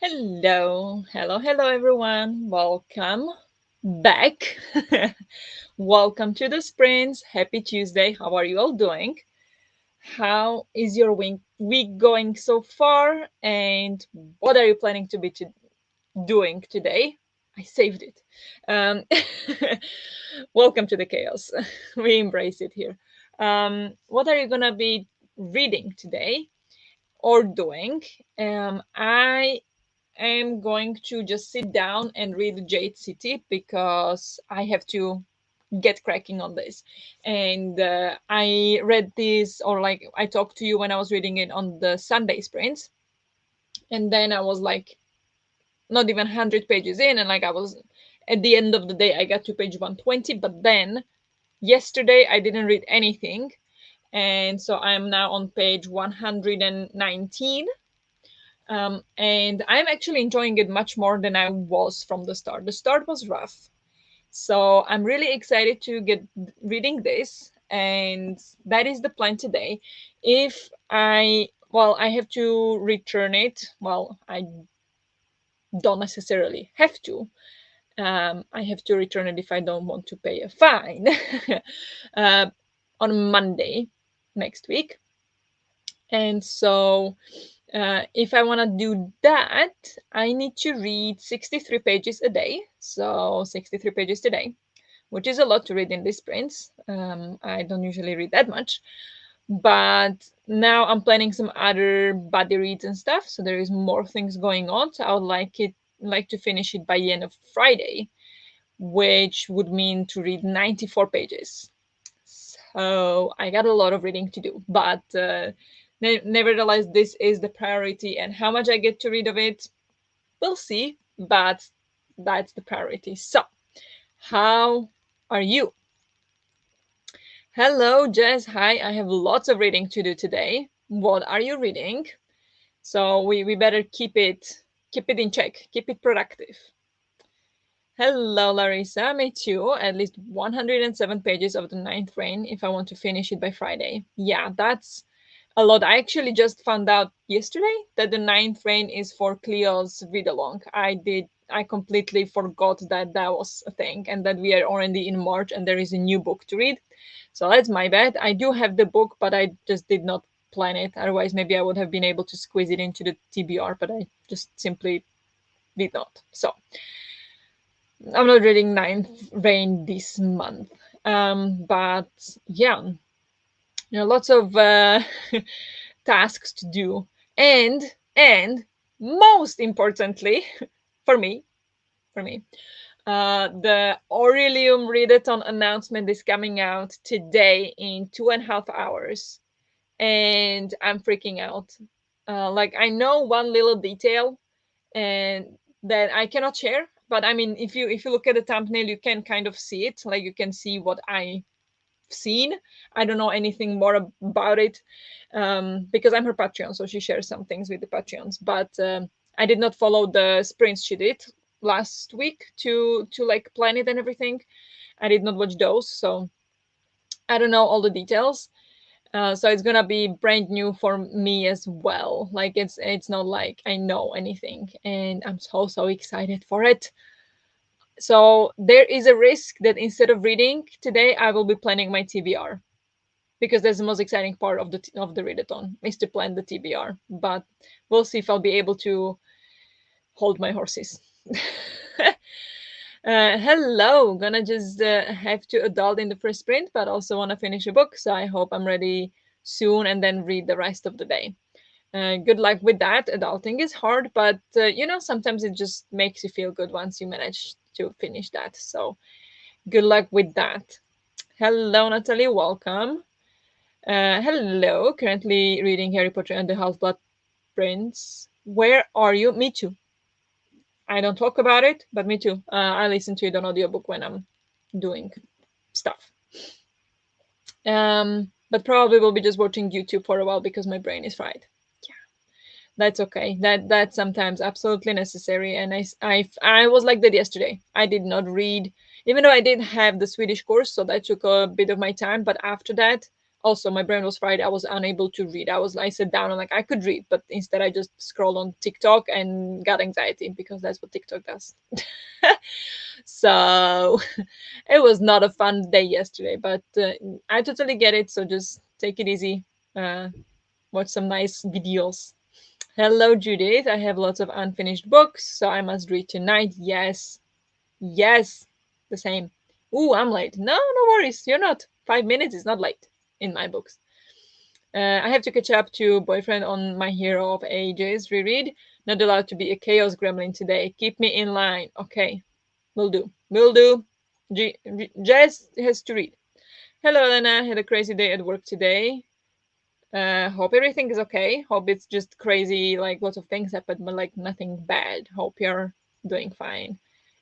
Hello everyone. Welcome back. Welcome to the sprints. Happy Tuesday. How are you all doing? How is your week going so far? And what are you planning to be doing today? I saved it. Um, Welcome to the chaos. We embrace it here. What are you gonna be reading today or doing? I am going to just sit down and read Jade City because I have to get cracking on this. And I read this, or like I talked to you when I was reading it on the Sunday sprints. And then I was like, not even 100 pages in. And like I was at the end of the day, I got to page 120. But then yesterday, I didn't read anything. And so I'm now on page 119. And I'm actually enjoying it much more than I was from the start. The start was rough. So I'm really excited to get reading this. And that is the plan today. If I have to return it. Well, I don't necessarily have to. I have to return it if I don't want to pay a fine uh, on Monday next week. And so if I want to do that, I need to read 63 pages a day. So 63 pages today, which is a lot to read in these sprints. I don't usually read that much. But now I'm planning some other buddy reads and stuff. So there is more things going on. So I would like to finish it by the end of Friday, which would mean to read 94 pages. So I got a lot of reading to do, but nevertheless, this is the priority, and how much I get to read of it, we'll see, but that's the priority. So, how are you? Hello, Jess. Hi, I have lots of reading to do today. What are you reading? So we better keep it in check, keep it productive. Hello, Larissa. Me too. At least 107 pages of the ninth reign if I want to finish it by Friday. Yeah, that's a lot. I actually just found out yesterday that the ninth reign is for Cleo's read along. I completely forgot that that was a thing and that we are already in March and there is a new book to read. So that's my bad. I do have the book, but I just did not plan it. Otherwise, maybe I would have been able to squeeze it into the TBR, but I just simply did not. So I'm not reading Ninth Reign this month. But yeah, lots of tasks to do, and most importantly, for me, the Aurelium Readathon announcement is coming out today in 2.5 hours, and I'm freaking out. Like I know one little detail, and that I cannot share. But I mean, if you look at the thumbnail, you can kind of see it. Like you can see what I've seen. I don't know anything more about it because I'm her Patreon, so she shares some things with the Patreons. But I did not follow the sprints she did last week to like plan it and everything. I did not watch those, so I don't know all the details. So it's gonna be brand new for me as well. Like it's not like I know anything, and I'm so excited for it. So there is a risk that instead of reading today, I will be planning my TBR because that's the most exciting part of the readathon is to plan the TBR. But we'll see if I'll be able to hold my horses. Hello, gonna just have to adult in the first sprint, but also want to finish a book. So I hope I'm ready soon and then read the rest of the day. Good luck with that. Adulting is hard, but sometimes it just makes you feel good once you manage to finish that. So good luck with that. Hello, Natalie. Welcome. Hello. Currently reading Harry Potter and the Half-Blood Prince. Where are you? Me too. I don't talk about it, but me too. I listen to it on audiobook when I'm doing stuff. But probably will be just watching YouTube for a while because my brain is fried. Yeah, that's okay. That's sometimes absolutely necessary. And I was like that yesterday. I did not read, even though I did have the Swedish course, so that took a bit of my time. But after that, Also, my brain was fried. I was unable to read. I sat down and like I could read, but instead I just scrolled on TikTok and got anxiety because that's what TikTok does. So it was not a fun day yesterday, but I totally get it. So just take it easy. Uh, watch some nice videos. Hello, Judith. I have lots of unfinished books, so I must read tonight. Yes, yes, the same. Ooh, I'm late. No, no worries. You're not. 5 minutes is not late in my books. I have to catch up to Boyfriend on My Hero of Ages reread. Not allowed to be a chaos gremlin today. Keep me in line. Okay, will do. Will do. Jess has to read. Hello, Elena. Had a crazy day at work today. Hope everything is okay. Hope it's just crazy, like lots of things happened, but like nothing bad. Hope you're doing fine.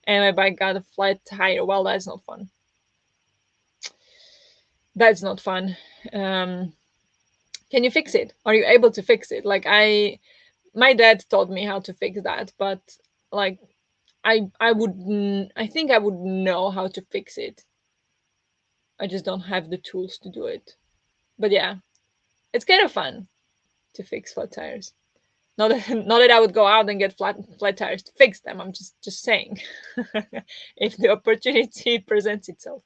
And my bike got a flat tire. Well, that's not fun. That's not fun. Um, can you fix it? Are you able to fix it? My dad taught me how to fix that, but like, I think I would know how to fix it. I just don't have the tools to do it. But yeah, it's kind of fun to fix flat tires. Not that, not that I would go out and get flat tires to fix them. I'm just saying, if the opportunity presents itself.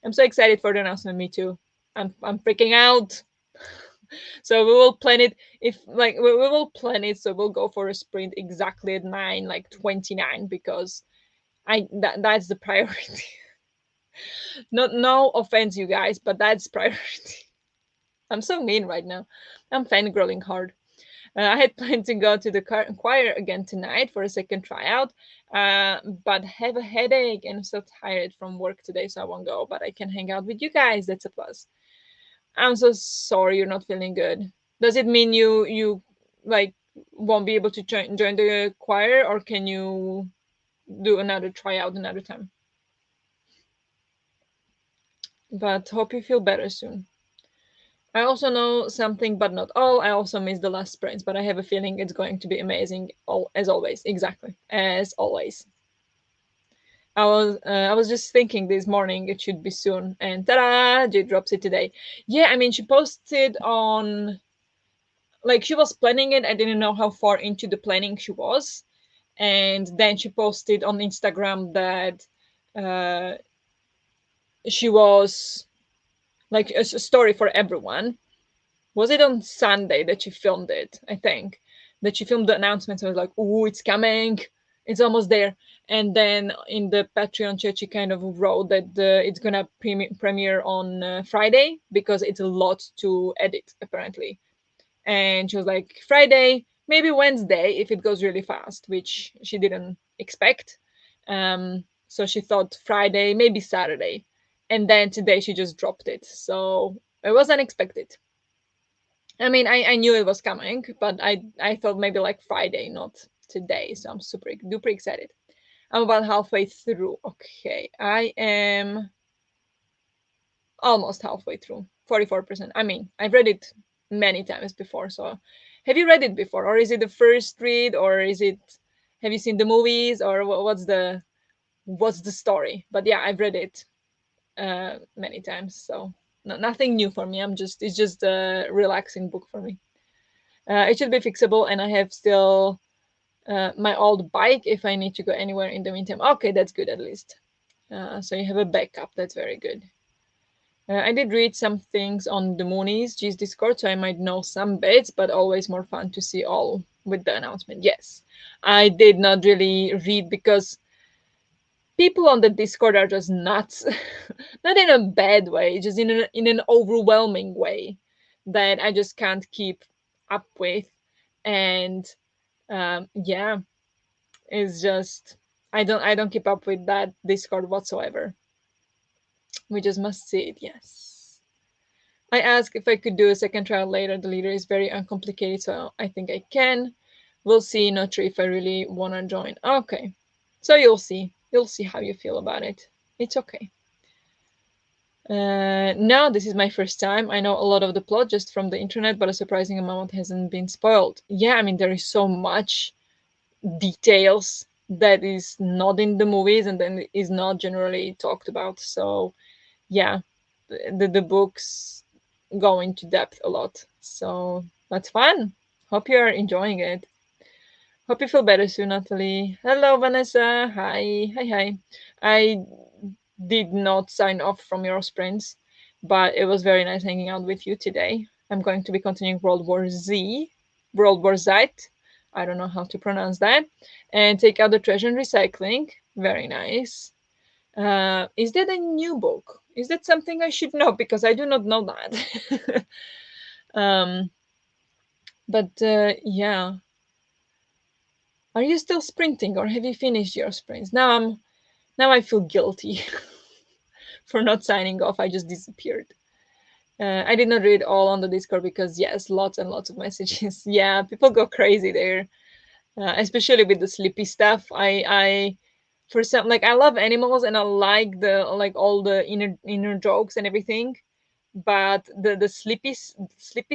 I'm so excited for the announcement. Me too. I'm freaking out. So we will plan it. If like we will plan it, so we'll go for a sprint exactly at 9, like 29, because that's the priority. Not no offense, you guys, but that's priority. I'm so mean right now. I'm fangirling hard. I had planned to go to the choir again tonight for a second tryout, but have a headache and I'm so tired from work today, so I won't go. But I can hang out with you guys. That's a plus. I'm so sorry you're not feeling good. Does it mean you like won't be able to join the choir, or can you do another tryout another time? But hope you feel better soon. I also know something, but not all. I also missed the last sprints, but I have a feeling it's going to be amazing. All as always, exactly as always. I was just thinking this morning it should be soon, and ta-da! Jade drops it today. Yeah, I mean she posted on, like, she was planning it. I didn't know how far into the planning she was, and then she posted on Instagram that uh, she was like a story for everyone. Was it on Sunday that she filmed it? I think that she filmed the announcement. So I was like, "Oh, it's coming! It's almost there." And then in the Patreon chat, she kind of wrote that it's gonna premiere on Friday because it's a lot to edit apparently. And she was like, "Friday, maybe Wednesday if it goes really fast," which she didn't expect. So she thought Friday, maybe Saturday, and then today she just dropped it. So it was unexpected. I mean, I knew it was coming, but I thought maybe like Friday, not today. So I'm super duper excited. I'm about halfway through. Okay, I am almost halfway through. 44%. I mean, I've read it many times before. So, have you read it before, or is it the first read, or is it? Have you seen the movies, or what's the story? But yeah, I've read it many times. So nothing new for me. It's just a relaxing book for me. It should be fixable, and I have still my old bike if I need to go anywhere in the meantime. Okay, that's good at least. So you have a backup. That's very good. I did read some things on the Moonies G's Discord, so I might know some bits, but always more fun to see all with the announcement. Yes, I did not really read because people on the Discord are just nuts. Not in a bad way, just in an overwhelming way that I just can't keep up with. And yeah, it's just I don't keep up with that Discord whatsoever. We just must see it. Yes. I asked if I could do a second trial later. The leader is very uncomplicated, so I think I can. We'll see. Not sure if I really want to join. Okay. So you'll see. You'll see how you feel about it. It's okay. No, this is my first time. I know a lot of the plot just from the internet, but a surprising amount hasn't been spoiled. Yeah, I mean, there is so much details that is not in the movies and then is not generally talked about. So, yeah, the books go into depth a lot. So that's fun. Hope you're enjoying it. Hope you feel better soon, Natalie. Hello, Vanessa. Hi. Hi, hi. I did not sign off from your sprints, but it was very nice hanging out with you today. I'm going to be continuing World War Z. I don't know how to pronounce that. And take out the treasure and recycling. Very nice. Is that a new book? Is that something I should know? Because I do not know that. um, but yeah, are you still sprinting or have you finished your sprints? Now I feel guilty for not signing off. I just disappeared. I did not read all on the Discord because yes, lots and lots of messages. Yeah, people go crazy there, especially with the sleepy stuff. I for some like I love animals and I like the like all the inner jokes and everything, but the sleepy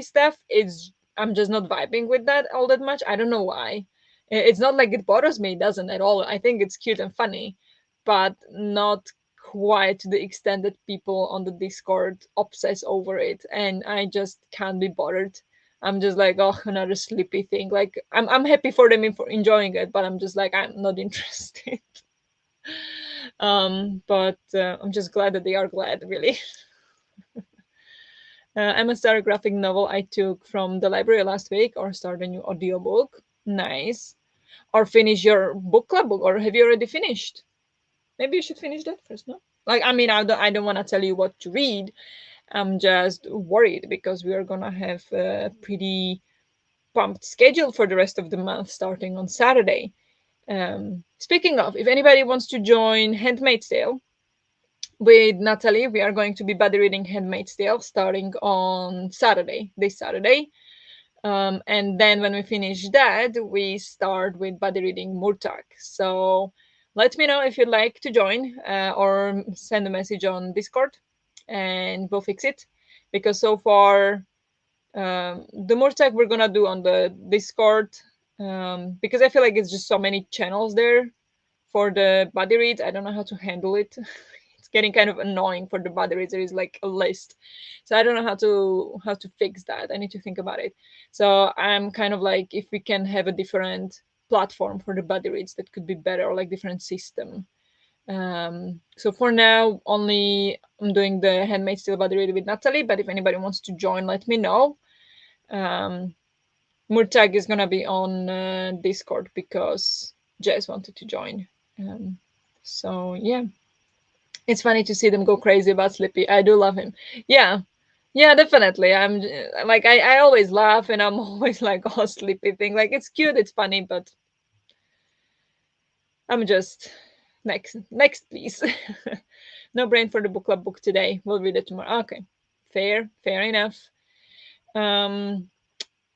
stuff is I'm just not vibing with that all that much. I don't know why. It's not like it bothers me, it doesn't at all. I think it's cute and funny, but not quite to the extent that people on the Discord obsess over it, and I just can't be bothered. I'm just like, oh, another sleepy thing. Like I'm happy for them for enjoying it, but I'm just like I'm not interested. But I'm just glad that they are glad, really. I'm a start a graphic novel I took from the library last week, or start a new audiobook. Nice. Or finish your book club book, or have you already finished? Maybe you should finish that first, no? Like, I mean, I don't want to tell you what to read. I'm just worried because we are gonna have a pretty pumped schedule for the rest of the month, starting on Saturday. Speaking of, if anybody wants to join Handmaid's Tale with Natalie, we are going to be buddy reading Handmaid's Tale starting on Saturday, this Saturday. And then when we finish that, we start with buddy reading Murtag. So let me know if you'd like to join or send a message on Discord and we'll fix it. Because so far, the Murtag we're gonna do on the Discord because I feel like it's just so many channels there for the buddy reads. I don't know how to handle it. It's getting kind of annoying for the body reader is like a list, so I don't know how to fix that. I need to think about it. So I'm kind of like, if we can have a different platform for the body reads, that could be better, or like different system. So for now, only I'm doing the Handmaid's Tale body reader with Natalie, but if anybody wants to join, let me know. um Murtag is gonna be on Discord because Jess wanted to join. So yeah, it's funny to see them go crazy about Slippy. I do love him. Yeah. Yeah, definitely. Like I always laugh and I'm always like, oh, Slippy thing. Like it's cute, it's funny, but I'm just next please. No brain for the book club book today. We'll read it tomorrow. Okay. Fair enough. Um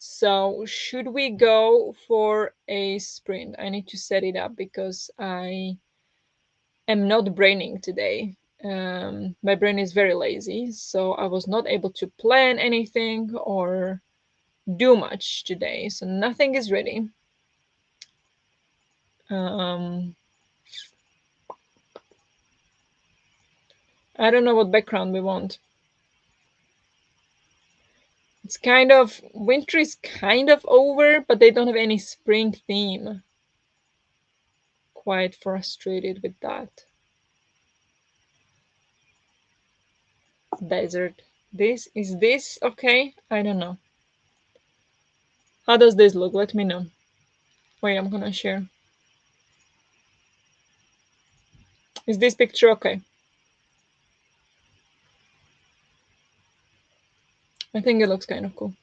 so should we go for a sprint? I need to set it up because I am not braining today. My brain is very lazy, so I was not able to plan anything or do much today. So nothing is ready. Um, I don't know what background we want. It's kind of winter is kind of over, but they don't have any spring theme. Quite frustrated with that. Desert. This okay? I don't know. How does this look? Let me know. Wait, I'm gonna share. Is this picture okay? I think it looks kind of cool.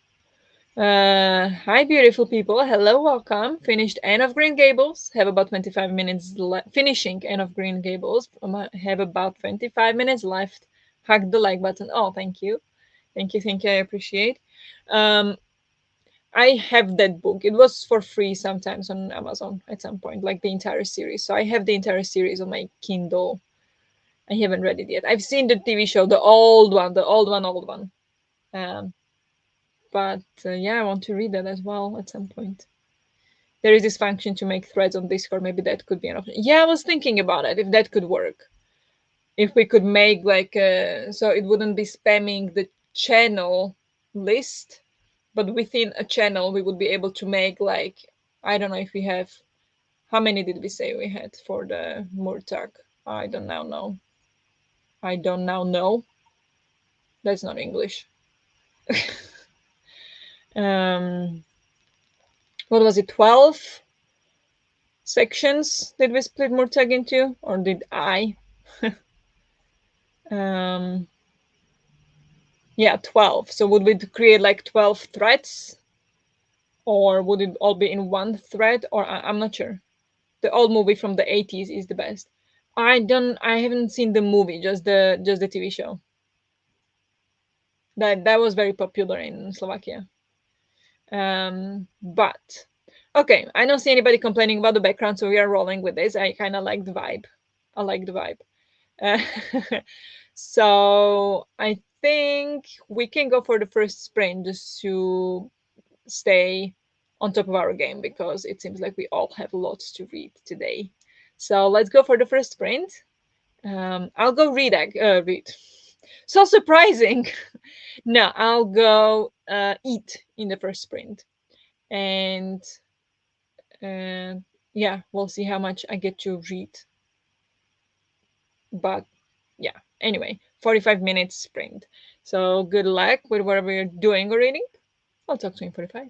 Hi, beautiful people. Hello, welcome. Finished Anne of Green Gables. Have about 25 minutes left. Finishing Anne of Green Gables. Have about 25 minutes left. Hug the like button. Oh, thank you. Thank you. I appreciate. Um, I have that book. It was for free sometimes on Amazon at some point, like the entire series. So I have the entire series on my Kindle. I haven't read it yet. I've seen the TV show, the old one, old one. Um, but yeah, I want to read that as well at some point. There is this function to make threads on Discord. Maybe that could be an option. Yeah, I was thinking about it. If that could work, if we could make like so it wouldn't be spamming the channel list, but within a channel we would be able to make like, I don't know if we have, how many did we say we had for the Murtag? I don't now know. I don't now know. That's not English. um, what was it? 12 sections did we split Murtag into, or did I? um, yeah, 12. So would we create like 12 threads, or would it all be in one thread? Or I'm not sure. The old movie from the 80s is the best. I haven't seen the movie, just the TV show. That was very popular in Slovakia. But okay, I don't see anybody complaining about the background, so we are rolling with this. I kind of like the vibe. I like the vibe. Uh, so I think we can go for the first sprint just to stay on top of our game, because it seems like we all have lots to read today. So let's go for the first sprint. I'll go read. So surprising. No, I'll go eat in the first sprint, and uh, yeah, we'll see how much I get to read. But yeah, anyway, 45 minutes sprint. So good luck with whatever you're doing or reading. I'll talk to you in 45.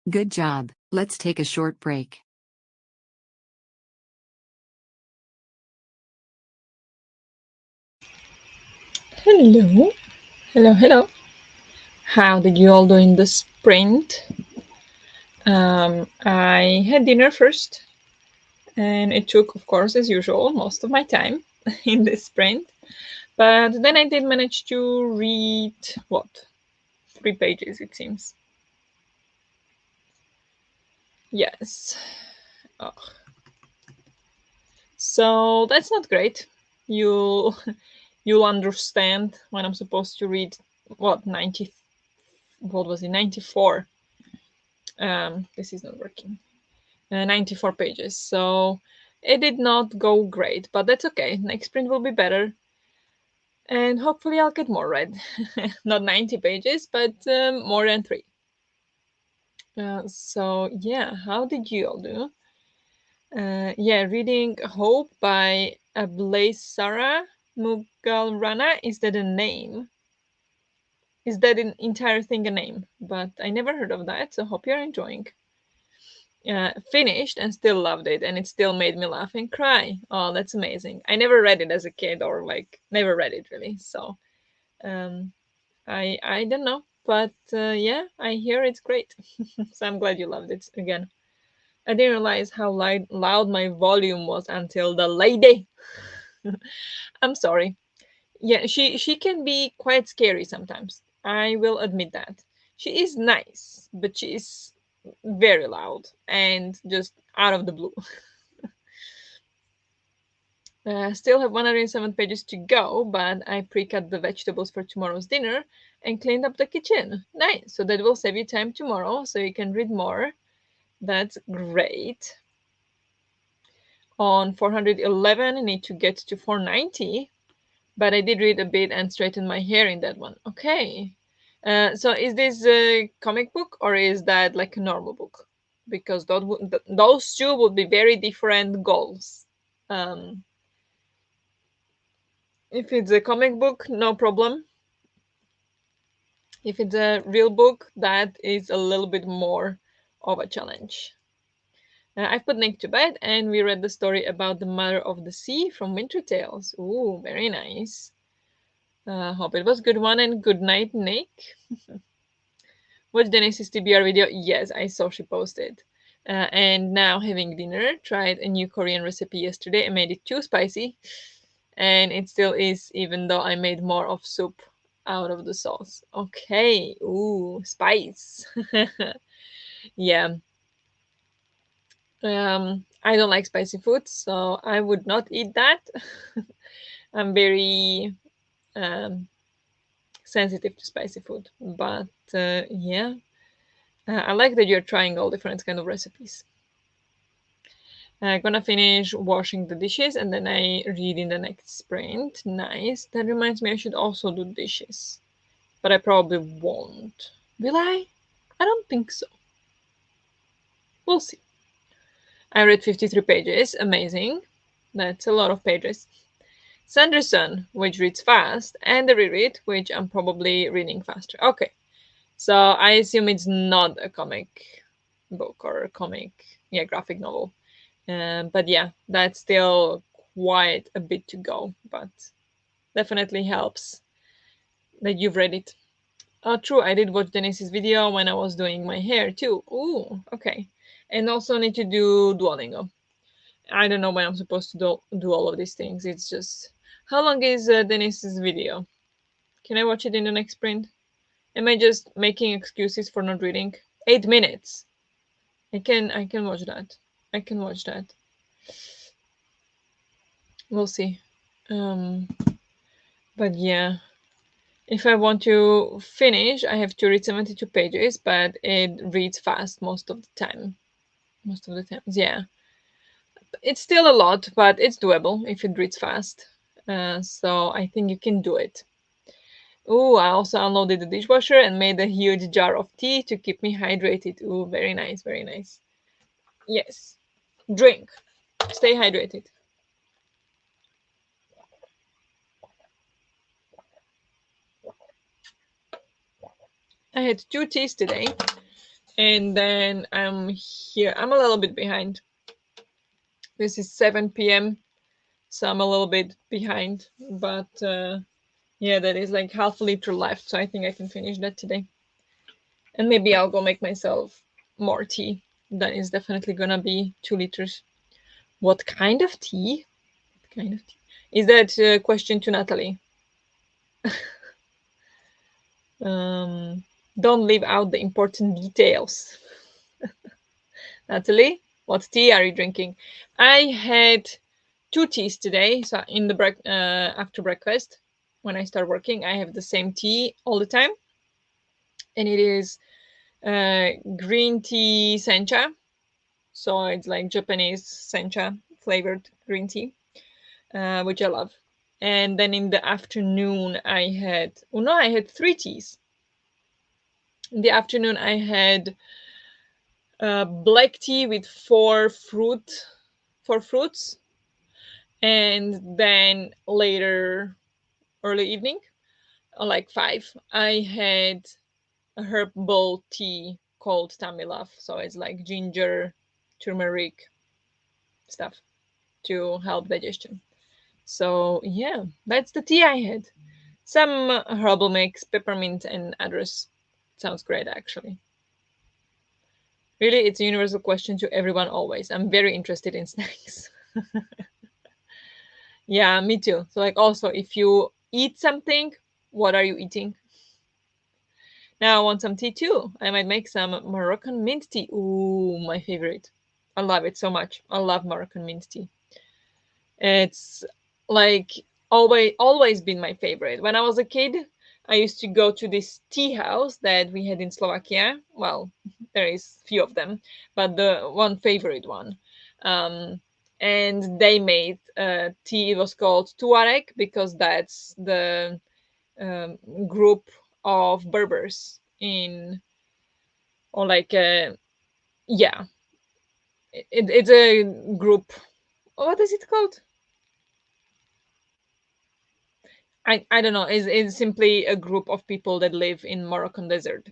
Good job. Let's take a short break. Hello, hello, hello. How did you all do in the sprint? I had dinner first, and it took, of course, as usual, most of my time in this sprint. But then I did manage to read what? 3 pages, it seems. Yes. Oh. So that's not great. You'll you'll understand when I'm supposed to read what 90. What was it? 94. This is not working. 94 pages. So it did not go great, but that's okay. Next sprint will be better. And hopefully I'll get more read. Not 90 pages, but more than 3. So yeah, how did you all do? Yeah, reading Hope by Ablaisara Mugalrana. Is that a name? Is that an entire thing a name? But I never heard of that, so hope you're enjoying. Finished and still loved it, and it still made me laugh and cry. Oh, that's amazing. I never read it as a kid, or like never read it really. So um, I don't know, but yeah, I hear it's great. So I'm glad you loved it again. I didn't realize how loud my volume was until the lady. I'm sorry. Yeah, she can be quite scary sometimes. I will admit that. She is nice, but she is very loud and just out of the blue. Still have 107 pages to go, but I pre-cut the vegetables for tomorrow's dinner and cleaned up the kitchen. Nice. So that will save you time tomorrow, so you can read more. That's great. On 411, I need to get to 490, but I did read a bit and straighten my hair in that one. Okay. So is this a comic book or is that like a normal book? Because those two would be very different goals. Um, if it's a comic book, no problem. If it's a real book, that is a little bit more of a challenge. I put Nick to bed and we read the story about the Mother of the Sea from Winter Tales. Ooh, very nice. Hope it was good one and good night, Nick. Watch Denise's TBR video. Yes, I saw she posted. And now having dinner. Tried a new Korean recipe yesterday. I made it too spicy, and it still is, even though I made more of soup out of the sauce. Okay. Ooh, spice. Yeah. I don't like spicy food, so I would not eat that. I'm very sensitive to spicy food, but yeah, I like that you're trying all different kind of recipes. I'm gonna finish washing the dishes and then I read in the next sprint. Nice. That reminds me, I should also do dishes, but I probably won't. Will I? I don't think so. We'll see. I read 53 pages. Amazing. That's a lot of pages. Sanderson, which reads fast, and the reread, which I'm probably reading faster. Okay, so I assume it's not a comic book or a comic, yeah, graphic novel. But yeah, that's still quite a bit to go, but definitely helps that you've read it. Oh, true, I did watch Denise's video when I was doing my hair too. Ooh, okay. And also need to do Duolingo. I don't know when I'm supposed to do all of these things. It's just. How long is Denise's video? Can I watch it in the next sprint? Am I just making excuses for not reading? 8 minutes. I can watch that. I can watch that. We'll see. Um, but yeah, if I want to finish, I have to read 72 pages, but it reads fast most of the time. Most of the times, yeah. It's still a lot, but it's doable if it reads fast. So I think you can do it. Ooh, I also unloaded the dishwasher and made a huge jar of tea to keep me hydrated. Ooh, very nice, very nice. Yes. Drink. Stay hydrated. I had 2 teas today. And then I'm here. I'm a little bit behind. This is 7 p.m., so I'm a little bit behind. But yeah, that is like half a liter left, so I think I can finish that today. And maybe I'll go make myself more tea. That is definitely gonna be 2 liters. What kind of tea? What kind of tea? Is that a question to Natalie? Um, don't leave out the important details. Natalie, what tea are you drinking? I had 2 teas today. So in the after breakfast, when I start working, I have the same tea all the time, and it is green tea sencha. So it's like Japanese sencha flavored green tea, which I love. And then in the afternoon, I had 3 teas. In the afternoon, I had black tea with four fruits, and then later, early evening, like 5, I had a herbal tea called Tamilaf. So it's like ginger, turmeric stuff to help digestion. So yeah, that's the tea I had. Some herbal mix, peppermint, and others. Sounds great, actually. Really, it's a universal question to everyone always. I'm very interested in snacks. Yeah, me too. So, like, also, if you eat something, what are you eating? Now, I want some tea too. I might make some Moroccan mint tea. Ooh, my favorite. I love it so much. I love Moroccan mint tea. It's like always been my favorite. When I was a kid, I used to go to this tea house that we had in Slovakia. Well, there is few of them, but the one favorite one. Um, and they made tea. It was called Tuareg because that's the um, group of Berbers in, or like yeah, it's a group. What is it called? I don't know. Is simply a group of people that live in Moroccan desert,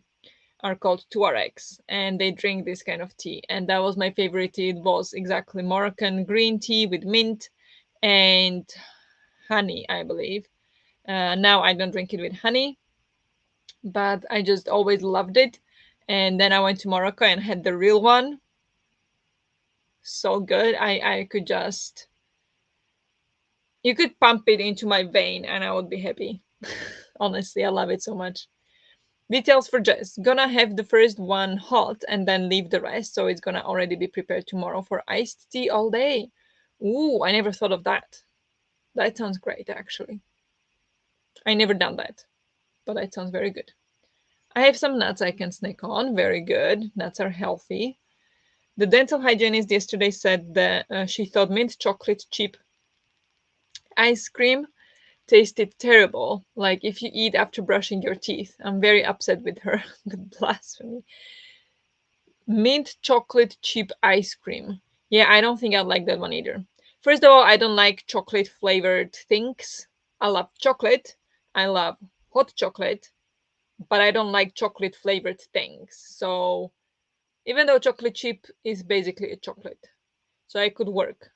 are called Tuaregs, and they drink this kind of tea. And that was my favorite tea. It was exactly Moroccan green tea with mint and honey, I believe. Now I don't drink it with honey, but I just always loved it. And then I went to Morocco and had the real one. So good. I could just, you could pump it into my vein and I would be happy. Honestly, I love it so much. Details for Jess. Gonna have the first one hot and then leave the rest, so it's gonna already be prepared tomorrow for iced tea all day. Ooh, I never thought of that. That sounds great, actually. I never done that, but that sounds very good. I have some nuts I can snack on. Very good. Nuts are healthy. The dental hygienist yesterday said that she thought mint chocolate chip ice cream tasted terrible, like if you eat after brushing your teeth. I'm very upset with her. The blasphemy. Mint chocolate chip ice cream. Yeah, I don't think I'd like that one either. First of all, I don't like chocolate flavored things. I love chocolate. I love hot chocolate, but I don't like chocolate flavored things. So even though chocolate chip is basically a chocolate, so I could work.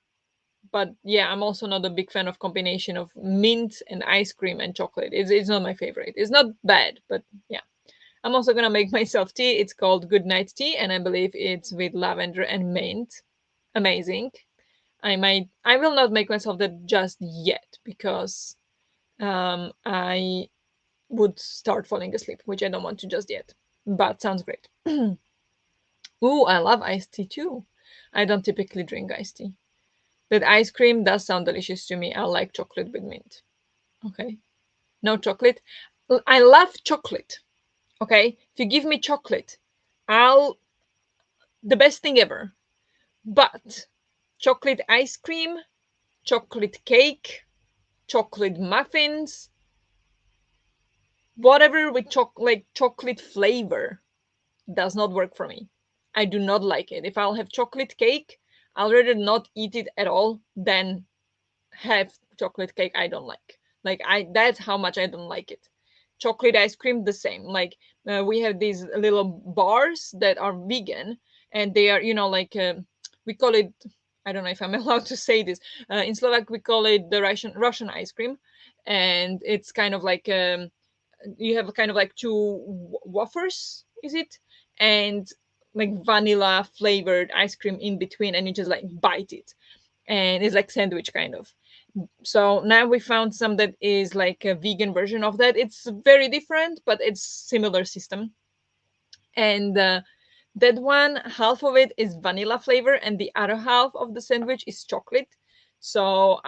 But yeah, I'm also not a big fan of combination of mint and ice cream and chocolate. It's not my favorite. It's not bad, but yeah. I'm also gonna make myself tea. It's called Good Night Tea, and I believe it's with lavender and mint. Amazing. I will not make myself that just yet because I would start falling asleep, which I don't want to just yet. But sounds great. Ooh, I love iced tea too. I don't typically drink iced tea. That ice cream does sound delicious to me. I like chocolate with mint. Okay. No chocolate. I love chocolate. Okay. If you give me chocolate, I'll the best thing ever. But chocolate ice cream, chocolate cake, chocolate muffins, whatever with chocolate flavor does not work for me. I do not like it. If I'll have chocolate cake, I'll rather not eat it at all than have chocolate cake I don't like. Like I that's how much I don't like it. chocolate ice cream the same. Like we have these little bars that are vegan, and they are, like we call it. I don't know if I'm allowed to say this. In Slovak, we call it the Russian ice cream, and it's kind of like you have kind of like two wafers, is it? And like vanilla flavored ice cream in between, and you just like bite it, and it's like sandwich kind of. So now we found some that is like a vegan version of that. It's very different, but it's similar system. And that one, half of it is vanilla flavor, and the other half of the sandwich is chocolate. So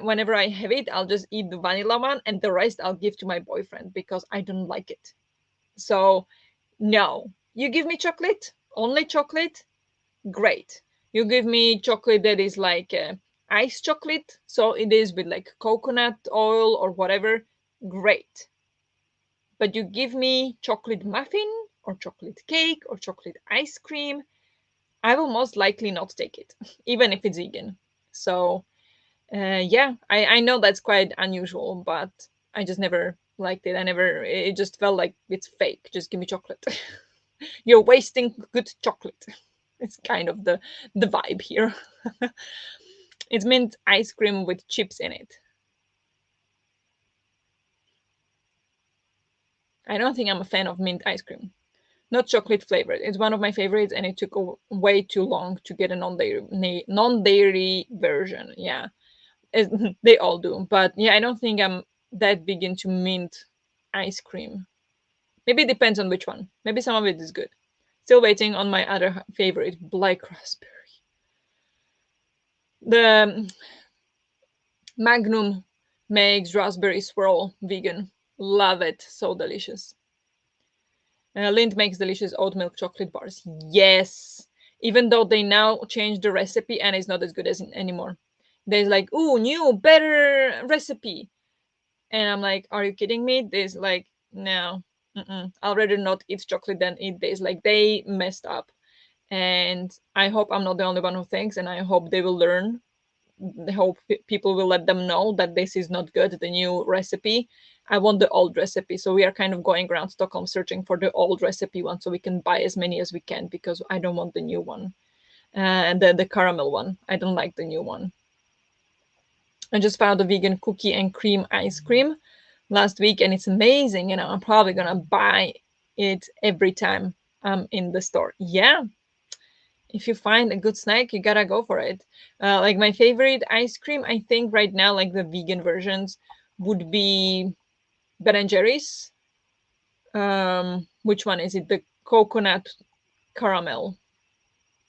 whenever I have it, I'll just eat the vanilla one, and the rest I'll give to my boyfriend because I don't like it. So no, you give me chocolate, only chocolate, great. You give me chocolate that is like ice chocolate, so it is with like coconut oil or whatever, great. But you give me chocolate muffin or chocolate cake or chocolate ice cream, I will most likely not take it, even if it's vegan. So yeah, I know that's quite unusual, but I just never liked it. I never, it just felt like it's fake. Just give me chocolate. You're wasting good chocolate. It's kind of the vibe here. It's mint ice cream with chips in it. I don't think I'm a fan of mint ice cream. Not chocolate flavored. It's one of my favorites, and it took way too long to get a non-dairy version. Yeah, they all do, but yeah, I don't think I'm that big into mint ice cream. Maybe it depends on which one. Maybe some of it is good. Still waiting on my other favorite, black raspberry. The Magnum makes raspberry swirl vegan. Love it. So delicious. Lind makes delicious oat milk chocolate bars. Yes. Even though they now changed the recipe and it's not as good as anymore. There's like, ooh, new, better recipe. And I'm like, are you kidding me? There's like, no. I'll rather not eat chocolate than eat this. Like, they messed up. And I hope I'm not the only one who thinks, and I hope they will learn. I hope people will let them know that this is not good, the new recipe. I want the old recipe. So we are kind of going around Stockholm searching for the old recipe one so we can buy as many as we can because I don't want the new one. And the caramel one. I don't like the new one. I just found a vegan cookie and cream ice cream last week, and it's amazing. And I'm probably gonna buy it every time I'm in the store. Yeah, if you find a good snack, you gotta go for it. Like my favorite ice cream, I think right now, like the vegan versions, would be Ben and Jerry's. Which one is it? The coconut caramel.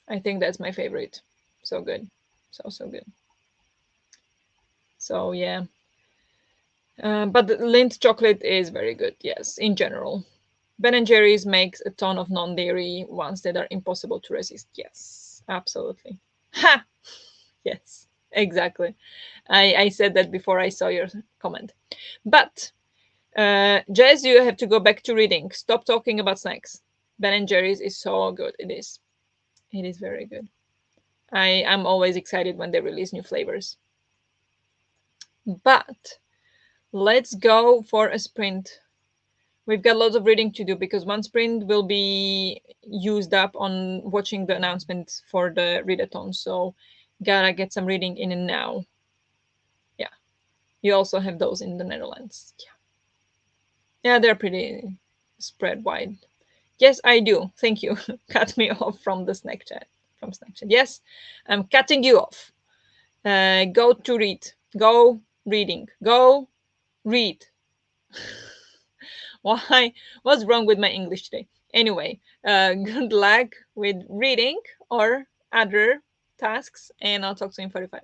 I think that's my favorite. So good, so good. So yeah, but the Lindt chocolate is very good. Yes, in general. Ben and Jerry's makes a ton of non-dairy ones that are impossible to resist. Yes, absolutely. Ha! Yes, exactly. I said that before I saw your comment. But Jazz, you have to go back to reading. Stop talking about snacks. Ben and Jerry's is so good. It is. It is very good. I am always excited when they release new flavors. But let's go for a sprint. We've got lots of reading to do because one sprint will be used up on watching the announcements for the readathon. So gotta get some reading in now. Yeah. You also have those in the Netherlands. Yeah. Yeah, they're pretty spread wide. Yes, I do. Thank you. Cut me off from the snack chat. From snack chat. Yes, I'm cutting you off. Go to read. Go reading. Go read. Why? What's wrong with my English today? Anyway, good luck with reading or other tasks, and I'll talk to you in 45.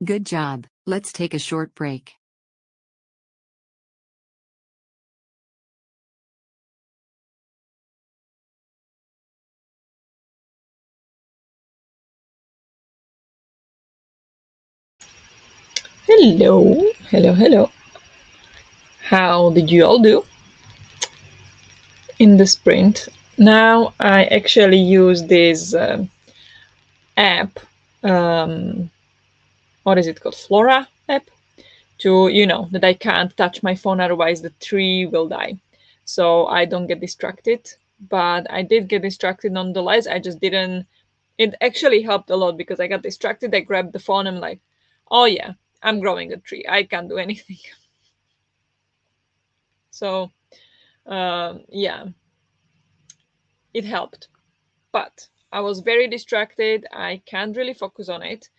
Good job. Let's take a short break. Hello, hello, hello. How did you all do in the sprint? Now I actually use this app. Um, what is it called? Flora app to, that I can't touch my phone, otherwise the tree will die. So I don't get distracted. But I did get distracted nonetheless. I just didn't. It actually helped a lot because I got distracted. I grabbed the phone. I'm like, oh yeah, I'm growing a tree. I can't do anything. So yeah, it helped. But I was very distracted. I can't really focus on it.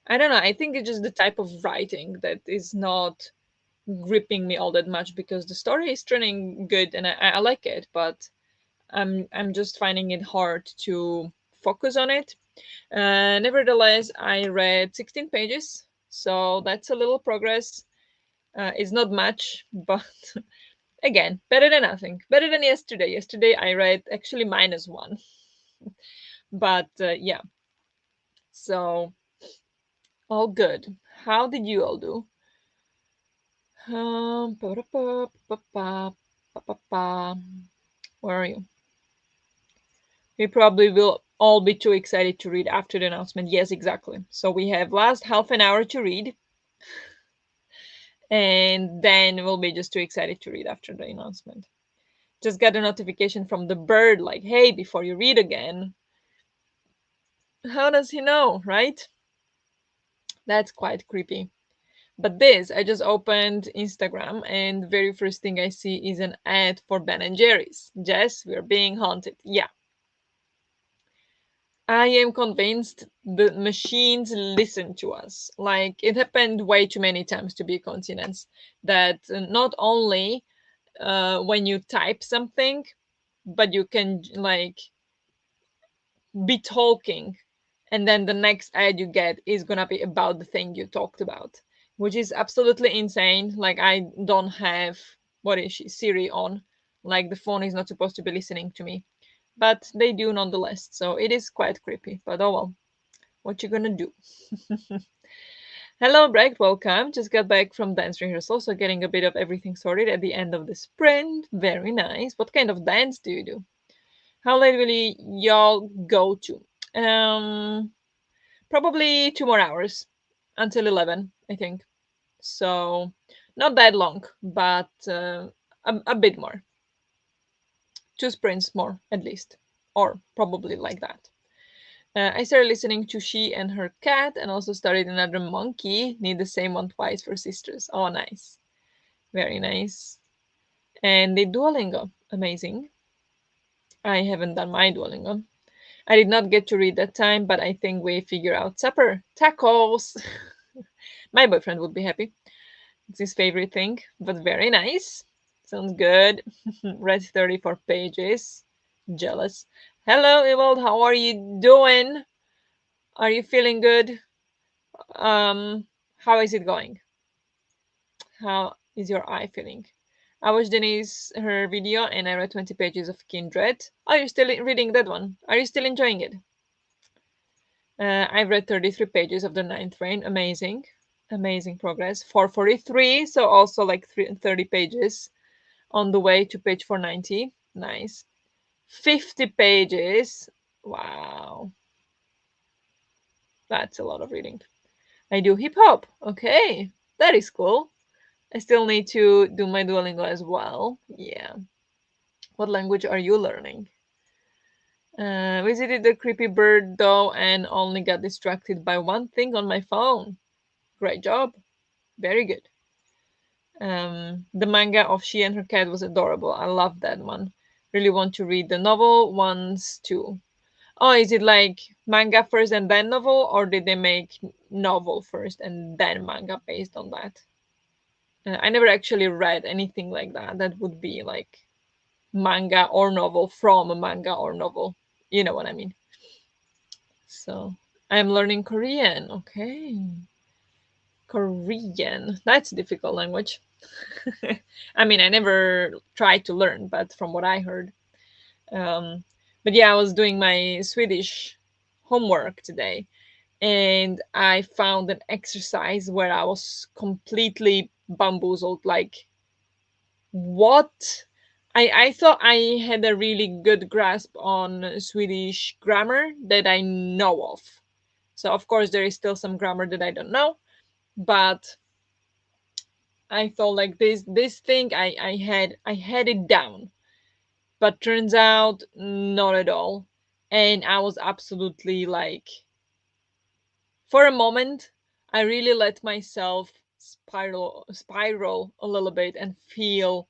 I don't know. I think it's just the type of writing that is not gripping me all that much because the story is turning good and I like it, but I'm just finding it hard to focus on it. Nevertheless, I read 16 pages, so that's a little progress. It's not much, but again, better than nothing. Better than yesterday. Yesterday I read actually -1, but yeah, so all good. How did you all do? Pa-pa-pa, where are you? We probably will all be too excited to read after the announcement. Yes, exactly. So we have last half an hour to read, and then we'll be just too excited to read after the announcement. Just got a notification from the bird like, hey, before you read again. How does he know, right? That's quite creepy. But this, I just opened Instagram, and the very first thing I see is an ad for Ben and Jerry's. Jess, we're being haunted. Yeah, I am convinced the machines listen to us. Like it happened way too many times to be a coincidence that not only when you type something, but you can like be talking, and then the next ad you get is gonna be about the thing you talked about, which is absolutely insane. Like I don't have what is she Siri on. Like the phone is not supposed to be listening to me, but they do nonetheless. So it is quite creepy. But oh well. What you gonna do? Hello, Brecht. Welcome. Just got back from dance rehearsal, so getting a bit of everything sorted at the end of the sprint. Very nice. What kind of dance do you do? How late will y'all go to? Probably 2 more hours until 11, I think. So not that long, but a bit more. 2 sprints more, at least, or probably like that. I started listening to She and Her Cat and also started another monkey. Need the same one twice for sisters. Oh, nice. Very nice. And the Duolingo. Amazing. I haven't done my Duolingo. I did not get to read that time, but I think we figure out supper. Tacos! My boyfriend would be happy. It's his favorite thing, but very nice. Sounds good. Read 34 pages. Jealous. Hello, Ewald. How are you doing? Are you feeling good? How is it going? How is your eye feeling? I watched Denise her video and I read 20 pages of Kindred. Are you still reading that one? Are you still enjoying it? I've read 33 pages of the Ninth Reign. Amazing, amazing progress. 443, so also like 30 pages on the way to page 490. Nice. 50 pages. Wow, that's a lot of reading. I do hip hop. Okay, that is cool. I still need to do my Duolingo as well. Yeah. What language are you learning? Visited the creepy bird though and only got distracted by one thing on my phone. Great job. Very good. The manga of She and Her Cat was adorable. I love that one. Really want to read the novel once too. Oh, is it like manga first and then novel, or did they make novel first and then manga based on that? I never actually read anything like that. That would be like manga or novel from a manga or novel. You know what I mean? So I'm learning Korean. Okay. Korean. That's a difficult language. I mean, I never tried to learn, but from what I heard. Um, but yeah, I was doing my Swedish homework today, and I found an exercise where I was completely bamboozled. Like, what? I thought I had a really good grasp on Swedish grammar that I know of. So of course there is still some grammar that I don't know, but I thought like this thing I had it down, but turns out not at all. And I was absolutely like, for a moment I really let myself spiral a little bit and feel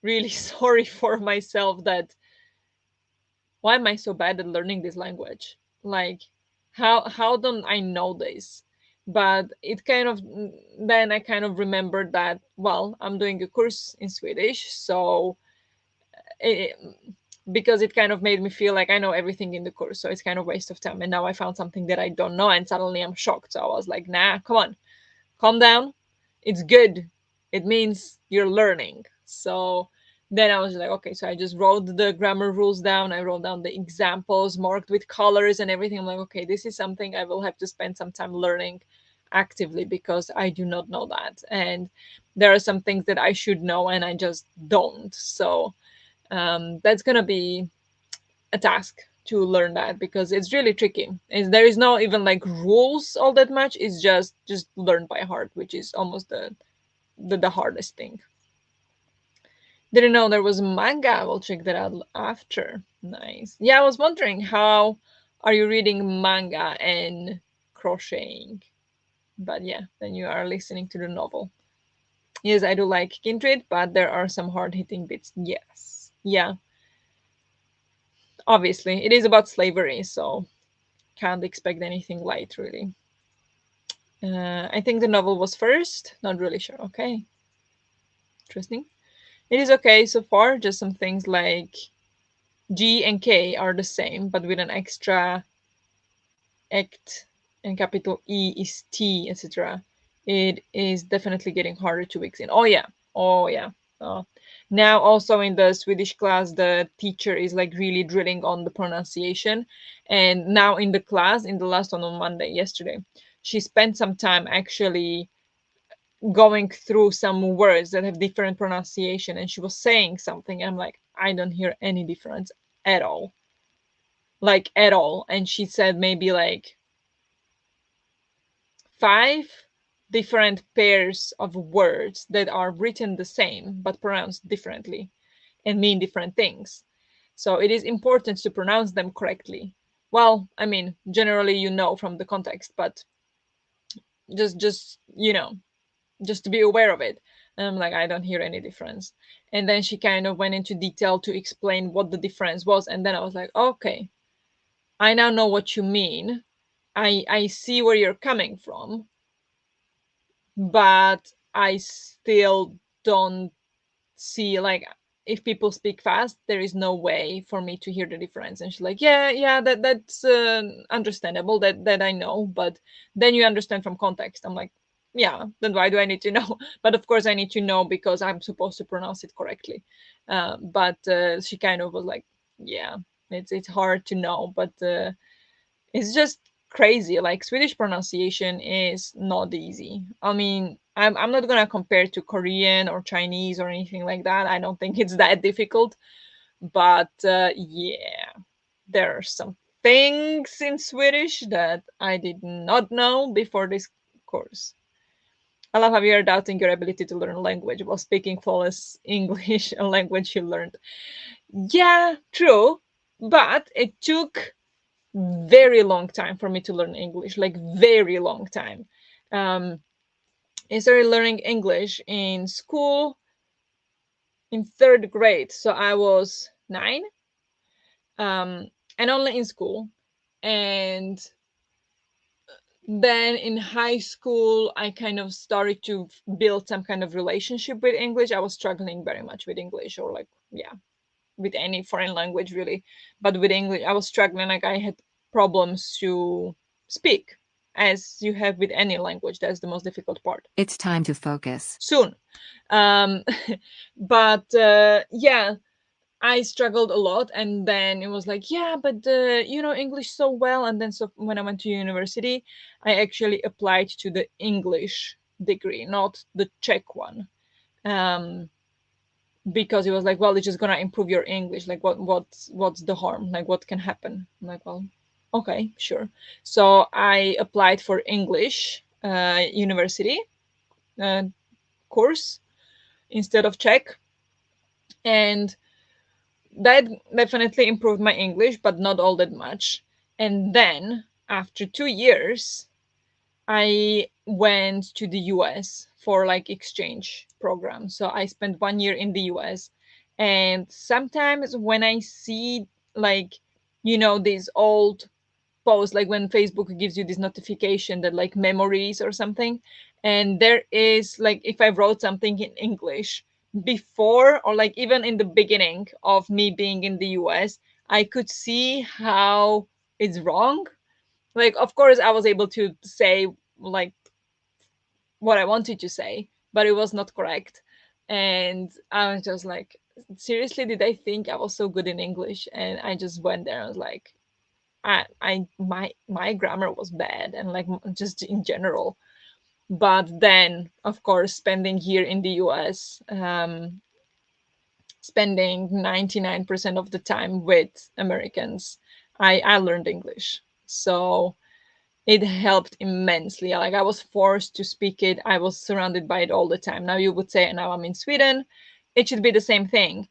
really sorry for myself that why am I so bad at learning this language? Like, how don't I know this? But it kind of then I kind of remembered that well, I'm doing a course in Swedish, so it, because it kind of made me feel like I know everything in the course, so it's kind of waste of time. And now I found something that I don't know, and suddenly I'm shocked. So I was like, nah, come on, calm down. It's good. It means you're learning. So then I was like, okay, so I just wrote the grammar rules down. I wrote down the examples marked with colors and everything. I'm like, okay, this is something I will have to spend some time learning actively because I do not know that. And there are some things that I should know and I just don't. So that's going to be a task to learn that because it's really tricky. There is no even like rules all that much. It's just learn by heart, which is almost the hardest thing. Didn't know there was a manga. I will check that out after. Nice. Yeah, I was wondering how are you reading manga and crocheting? But yeah, then you are listening to the novel. Yes, I do like Kindred, but there are some hard hitting bits. Yes. Yeah, obviously. It is about slavery, so can't expect anything light, really. I think the novel was first. Not really sure. Okay. Interesting. It is okay so far. Just some things like G and K are the same, but with an extra act and capital E is T, etc. It is definitely getting harder to mix in. Oh, yeah. Oh, yeah. Uh, Now, also in the Swedish class, the teacher is like really drilling on the pronunciation. And now in the class, in the last one on Monday, yesterday, she spent some time actually going through some words that have different pronunciation. And she was saying something. And I'm like, I don't hear any difference at all. Like, at all. And she said maybe like five different pairs of words that are written the same but pronounced differently and mean different things. So it is important to pronounce them correctly. Well, I mean, generally you know from the context, but just just to be aware of it. And I'm like, I don't hear any difference. And then she kind of went into detail to explain what the difference was. And then I was like, okay, I now know what you mean. I see where you're coming from, but I still don't see like if people speak fast, there is no way for me to hear the difference. And she's like, yeah, that's understandable. That I know, but then you understand from context. I'm like, yeah, then why do I need to know? But of course, I need to know because I'm supposed to pronounce it correctly. But she kind of was like, yeah, it's hard to know, but it's just crazy. Like Swedish pronunciation is not easy. I mean, I'm not gonna compare to Korean or Chinese or anything like that. I don't think it's that difficult. But yeah, there are some things in Swedish that I did not know before this course. I love how you are doubting your ability to learn a language while speaking flawless English, a language you learned. Yeah, true. But it took very long time for me to learn English, like very long time. Um, I started learning English in school in third grade, so I was 9, and only in school. And then in high school, I kind of started to build some kind of relationship with English. I was struggling very much with English, or like, yeah, with any foreign language really, but with English, I was struggling. Like I had problems to speak as you have with any language. That's the most difficult part. It's time to focus. Soon. Um, but yeah, I struggled a lot, and then it was like, yeah, but you know English so well. And then so when I went to university, I actually applied to the English degree, not the Czech one, um, because it was like, well, it's just gonna improve your English. Like, what's the harm? Like, what can happen? I'm like, well, okay, sure. So I applied for English university uh, course instead of Czech, and that definitely improved my English, but not all that much. And then after 2 years, I went to the US for like exchange program. So I spent 1 year in the US. And sometimes when I see like, these old post, like when Facebook gives you this notification that like memories or something, and there is like if I wrote something in English before or like even in the beginning of me being in the US, I could see how it's wrong. Like of course I was able to say like what I wanted to say, but it was not correct. And I was just like, seriously, did I think I was so good in English? And I just went there and was like, my grammar was bad and like just in general. But then, of course, spending here in the US, spending 99% of the time with Americans, I learned English. So it helped immensely. Like I was forced to speak it. I was surrounded by it all the time. Now you would say, now I'm in Sweden, it should be the same thing,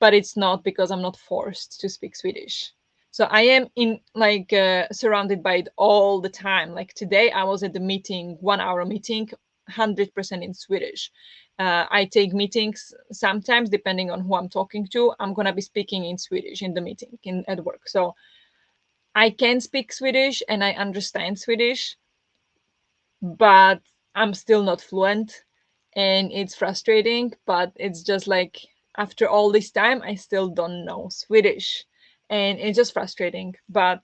but it's not because I'm not forced to speak Swedish. So I am in like surrounded by it all the time. Like today, I was at the meeting, 1 hour meeting, 100% in Swedish. I take meetings sometimes depending on who I'm talking to. I'm gonna be speaking in Swedish in the meeting at work. So I can speak Swedish and I understand Swedish, but I'm still not fluent, and it's frustrating, but it's just like after all this time I still don't know Swedish, and it's just frustrating, but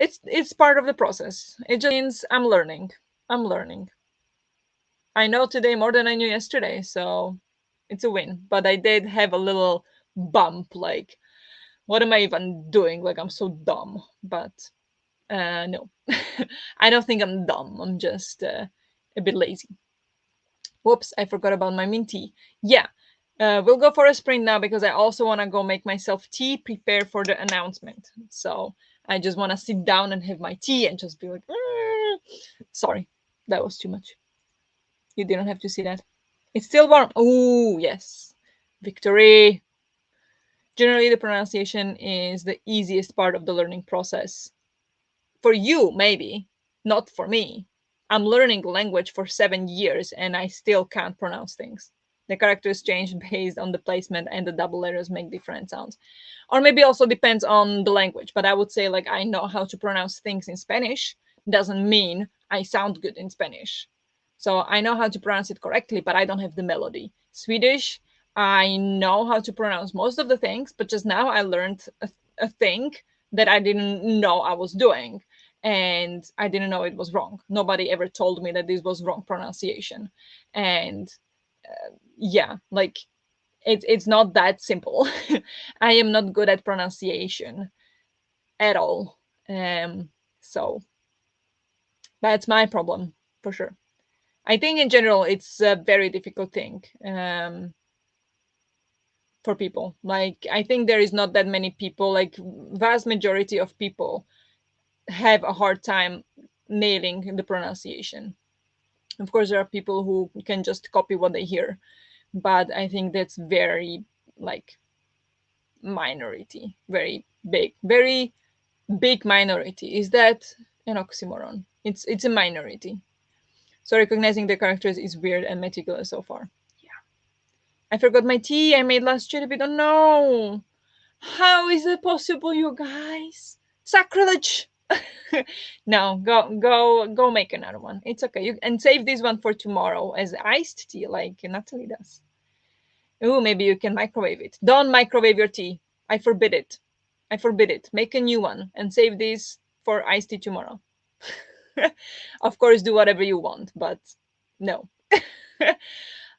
it's part of the process. It just means I'm learning. I'm learning. I know today more than I knew yesterday, so it's a win, but I did have a little bump like what am I even doing? Like I'm so dumb, but no. I don't think I'm dumb. I'm just a bit lazy. Whoops, I forgot about my mint tea. Yeah, we'll go for a sprint now because I also want to go make myself tea, prepare for the announcement. So I just want to sit down and have my tea and just be like, sorry, that was too much. You didn't have to see that. It's still warm. Oh, yes. Victory. Generally, the pronunciation is the easiest part of the learning process. For you, maybe, not for me. I'm learning language for 7 years and I still can't pronounce things. The characters change based on the placement and the double letters make different sounds. Or maybe also depends on the language, but I would say like I know how to pronounce things in Spanish doesn't mean I sound good in Spanish. So I know how to pronounce it correctly, but I don't have the melody. Swedish, I know how to pronounce most of the things, but just now I learned a thing that I didn't know I was doing, and I didn't know it was wrong. Nobody ever told me that this was wrong pronunciation. And yeah, like it's not that simple. I am not good at pronunciation at all. Um, so that's my problem for sure. I think in general it's a very difficult thing for people. Like I think there is not that many people. Like vast majority of people have a hard time nailing the pronunciation. Of course, there are people who can just copy what they hear, but I think that's very like minority, very big minority. Is that an oxymoron? It's a minority. So recognizing the characters is weird and meticulous so far. Yeah. I forgot my tea I made last year. We don't know. How is it possible, you guys? Sacrilege! No, go make another one. It's okay. You and save this one for tomorrow as iced tea, like Natalie does. Oh, maybe you can microwave it. Don't microwave your tea. I forbid it. I forbid it. Make a new one and save this for iced tea tomorrow. Of course, do whatever you want, but no.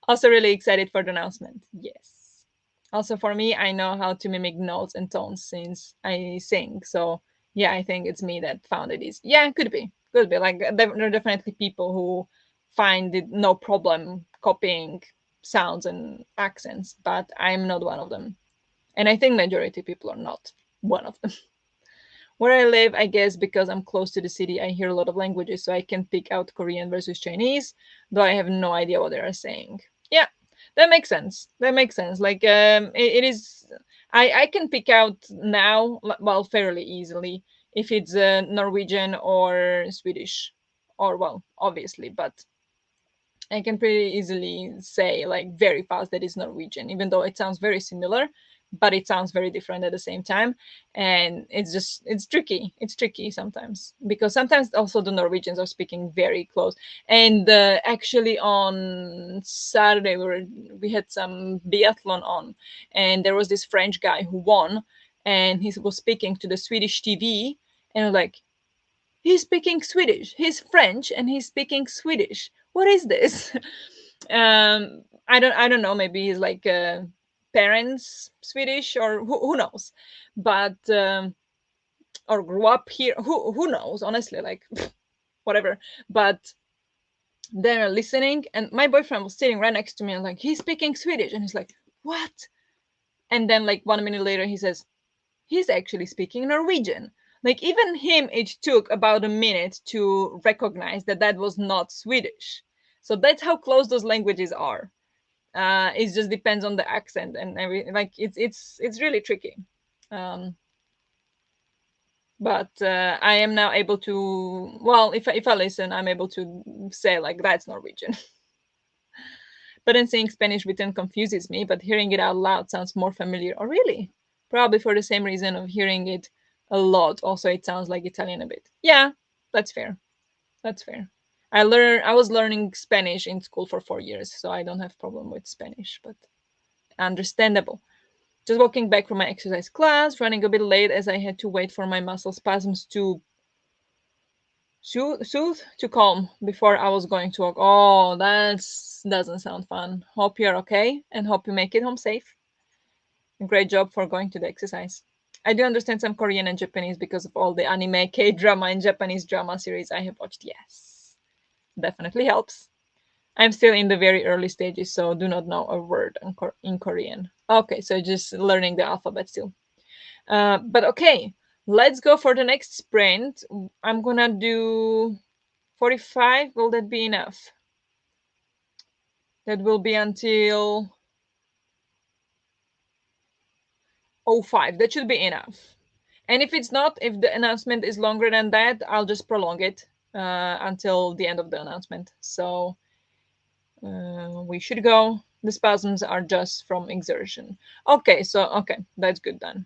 Also, really excited for the announcement. Yes. Also, for me, I know how to mimic notes and tones since I sing. So, yeah, I think it's me that found it easy. Yeah, could be. Could be. Like, there are definitely people who find it no problem copying sounds and accents, but I'm not one of them. And I think majority people are not one of them. Where I live, I guess because I'm close to the city, I hear a lot of languages, so I can pick out Korean versus Chinese, though I have no idea what they are saying. Yeah, that makes sense. That makes sense. Like, it is. I can pick out now, well, fairly easily if it's Norwegian or Swedish, or well, obviously, but I can pretty easily say like very fast that it's Norwegian, even though it sounds very similar, but it sounds very different at the same time. And it's tricky. It's tricky sometimes because sometimes also the Norwegians are speaking very close. And actually on Saturday we had some biathlon on, and there was this French guy who won, and he was speaking to the Swedish TV, and like he's speaking Swedish. He's French and he's speaking Swedish. What is this? I don't know. Maybe he's like parents Swedish or who knows, but or grew up here. Who knows? Honestly, like whatever. But they're listening, and my boyfriend was sitting right next to me, and like he's speaking Swedish, and he's like, what? And then like 1 minute later, he says, he's actually speaking Norwegian. Like even him, it took about a minute to recognize that that was not Swedish. So that's how close those languages are. It just depends on the accent and everything. Like it's really tricky. Um, but I am now able to. Well, if I listen, I'm able to say like that's Norwegian. But then saying Spanish written confuses me, but hearing it out loud sounds more familiar. Oh, really? Probably for the same reason of hearing it a lot. Also, it sounds like Italian a bit. Yeah, that's fair. That's fair. I was learning Spanish in school for 4 years, so I don't have problem with Spanish, but understandable. Just walking back from my exercise class, running a bit late as I had to wait for my muscle spasms to soothe to calm before I was going to work. Oh, that doesn't sound fun. Hope you're okay and hope you make it home safe. Great job for going to the exercise. I do understand some Korean and Japanese because of all the anime, K drama, and Japanese drama series I have watched. Yes, definitely helps. I'm still in the very early stages, so do not know a word in Korean. Okay, so just learning the alphabet still. But okay, let's go for the next sprint. I'm gonna do 45. Will that be enough? That will be until 05. That should be enough. And if it's not, if the announcement is longer than that, I'll just prolong it until the end of the announcement. So we should go. The spasms are just from exertion. Okay, so okay, that's good then.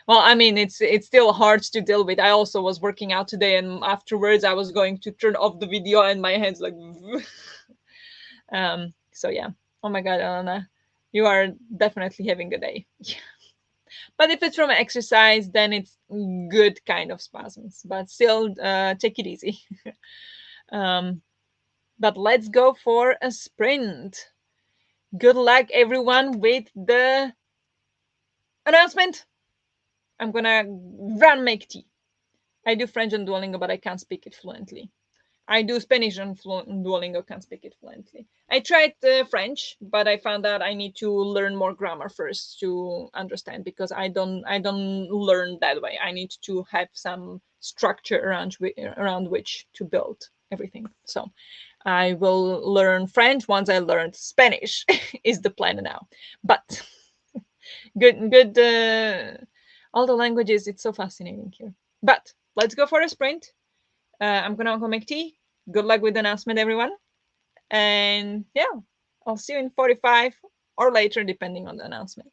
Well, I mean, it's still hard to deal with. I also was working out today, and afterwards, I was going to turn off the video, and my hands like. So yeah. Oh my God, Elena, you are definitely having a day. But if it's from exercise, then it's good kind of spasms. But still, take it easy. um, but let's go for a sprint. Good luck, everyone, with the announcement. I'm gonna run make tea. I do French on Duolingo, but I can't speak it fluently. I do Spanish on Duolingo, can't speak it fluently. I tried French, but I found out I need to learn more grammar first to understand because I don't learn that way. I need to have some structure around which to build everything. So I will learn French once I learned Spanish is the plan now. But good. All the languages. It's so fascinating here. But let's go for a sprint. I'm gonna go make tea. Good luck with the announcement, everyone. And yeah, I'll see you in 45 or later, depending on the announcement.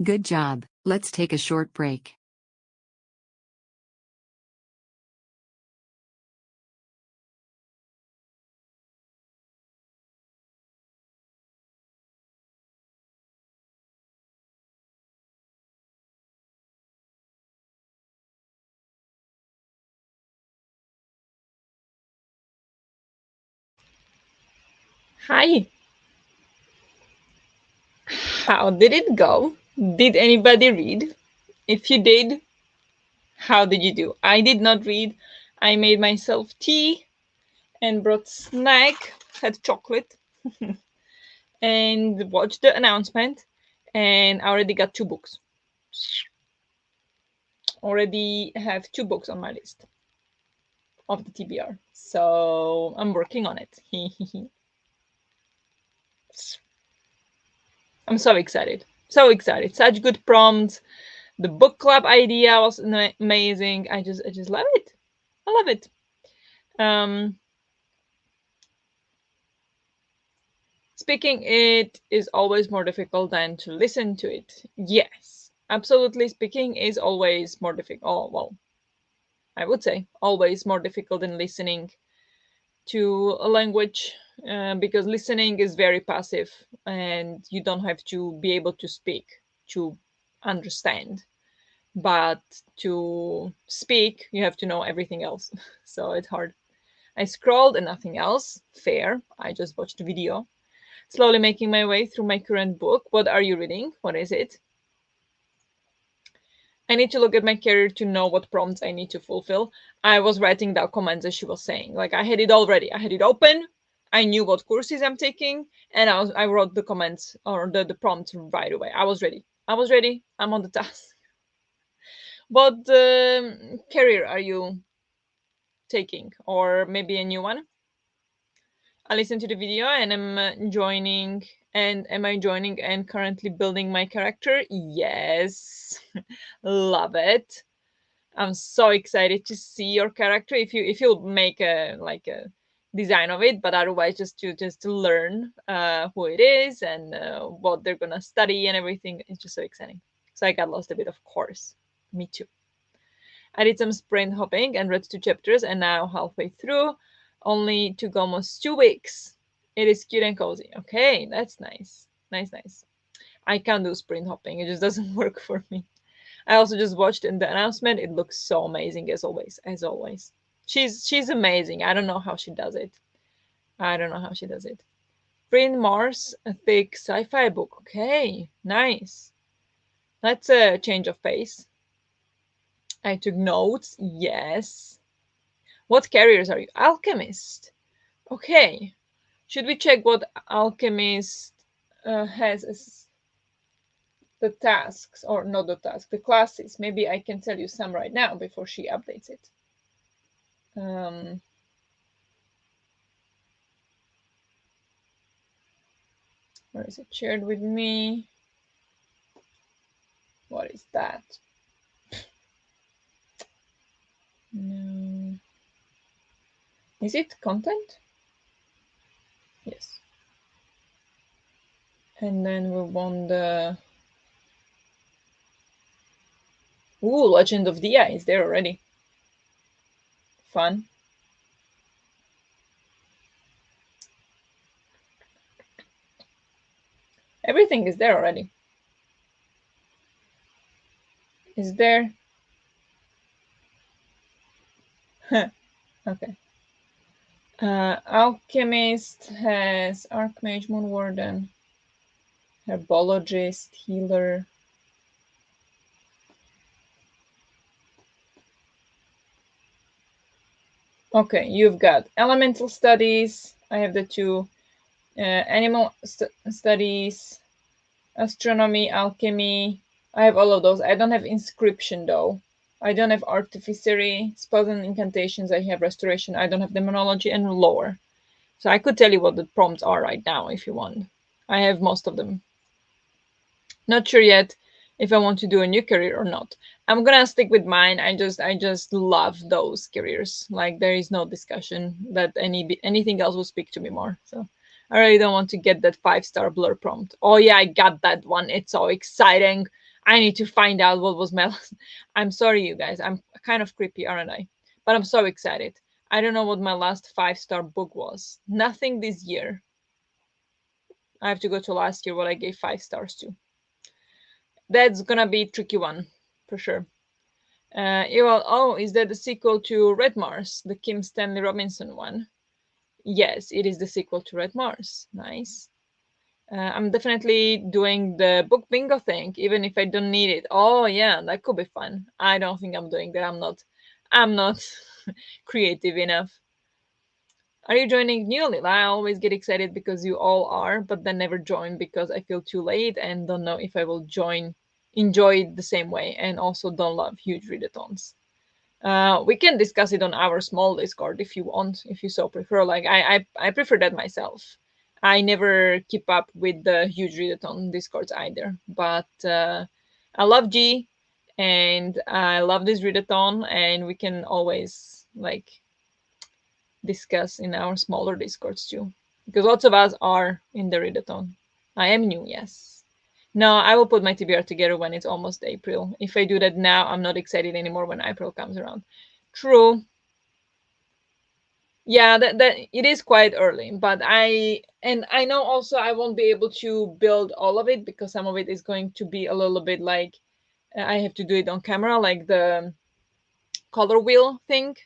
Good job. Let's take a short break. Hi. How did it go? Did anybody read? If you did, how did you do? I did not read. I made myself tea and brought snack, had chocolate, and watched the announcement. And I already got 2 books. Already have 2 books on my list of the TBR. So I'm working on it. I'm so excited. So excited. Such good prompts. The book club idea was amazing. I just love it. I love it. Um, Speaking it is always more difficult than to listen to it. Yes, absolutely. Speaking is always more difficult. Oh, well, I would say always more difficult than listening to a language because listening is very passive and you don't have to be able to speak to understand. But to speak, you have to know everything else. So it's hard. I scrolled and nothing else. Fair. I just watched the video. Slowly making my way through my current book. What are you reading? What is it? I need to look at my career to know what prompts I need to fulfill. I was writing down comments as she was saying. Like I had it already. I had it open. I knew what courses I'm taking, and I wrote the comments or the prompts right away. I was ready. I was ready. I'm on the task. What career are you taking, or maybe a new one? I listened to the video and am joining. And am I joining and currently building my character? Yes, love it. I'm so excited to see your character. If you make a like a design of it, but otherwise just to learn who it is and what they're gonna study and everything. It's just so exciting. So I got lost a bit, of course. Me too. I did some sprint hopping and read 2 chapters, and now halfway through, only took almost 2 weeks. It is cute and cozy. Okay, that's nice. Nice, nice. I can't do sprint hopping. It just doesn't work for me. I also just watched in the announcement. It looks so amazing as always. As always, she's amazing. I don't know how she does it. I don't know how she does it. Bryn Mars, a thick sci-fi book. Okay, nice. That's a change of pace. I took notes. Yes. What carriers are you? Alchemist. Okay. Should we check what alchemist has as the tasks, or not the tasks, the classes? Maybe I can tell you some right now before she updates it. Um, where is it shared with me? What is that? No. Is it content? Yes. And then we want the Legend of Dia is there already. Fun. Everything is there already. Is there? Okay. Alchemist has Archmage, Moon Warden, Herbologist, Healer. Okay, you've got Elemental Studies. I have the 2. Animal Studies, Astronomy, Alchemy. I have all of those. I don't have Inscription though. I don't have Artificery, Spells and Incantations. I have Restoration. I don't have Demonology and Lore. So I could tell you what the prompts are right now if you want. I have most of them. Not sure yet if I want to do a new career or not. I'm gonna stick with mine. I just love those careers. Like there is no discussion that anything else will speak to me more. So I really don't want to get that 5-star blur prompt. Oh yeah, I got that one. It's so exciting. I need to find out what was my last. I'm sorry, you guys. I'm kind of creepy, aren't I? But I'm so excited. I don't know what my last 5-star book was. Nothing this year. I have to go to last year what I gave 5 stars to. That's gonna be a tricky one for sure. Oh, is that the sequel to Red Mars, the Kim Stanley Robinson one? Yes, it is the sequel to Red Mars. Nice. I'm definitely doing the book bingo thing, even if I don't need it. Oh yeah, that could be fun. I don't think I'm doing that. I'm not creative enough. Are you joining newly? I always get excited because you all are, but then never join because I feel too late and don't know if I will enjoy it the same way, and also don't love huge readathons. We can discuss it on our small Discord if you want, if you so prefer. Like I prefer that myself. I never keep up with the huge readathon Discords either, but I love G, and I love this readathon, and we can always like discuss in our smaller Discords too, because lots of us are in the readathon. I am new, yes. No, I will put my TBR together when it's almost April. If I do that now, I'm not excited anymore when April comes around. True. Yeah, that it is quite early, but I know also I won't be able to build all of it because some of it is going to be a little bit like I have to do it on camera, like the color wheel thing,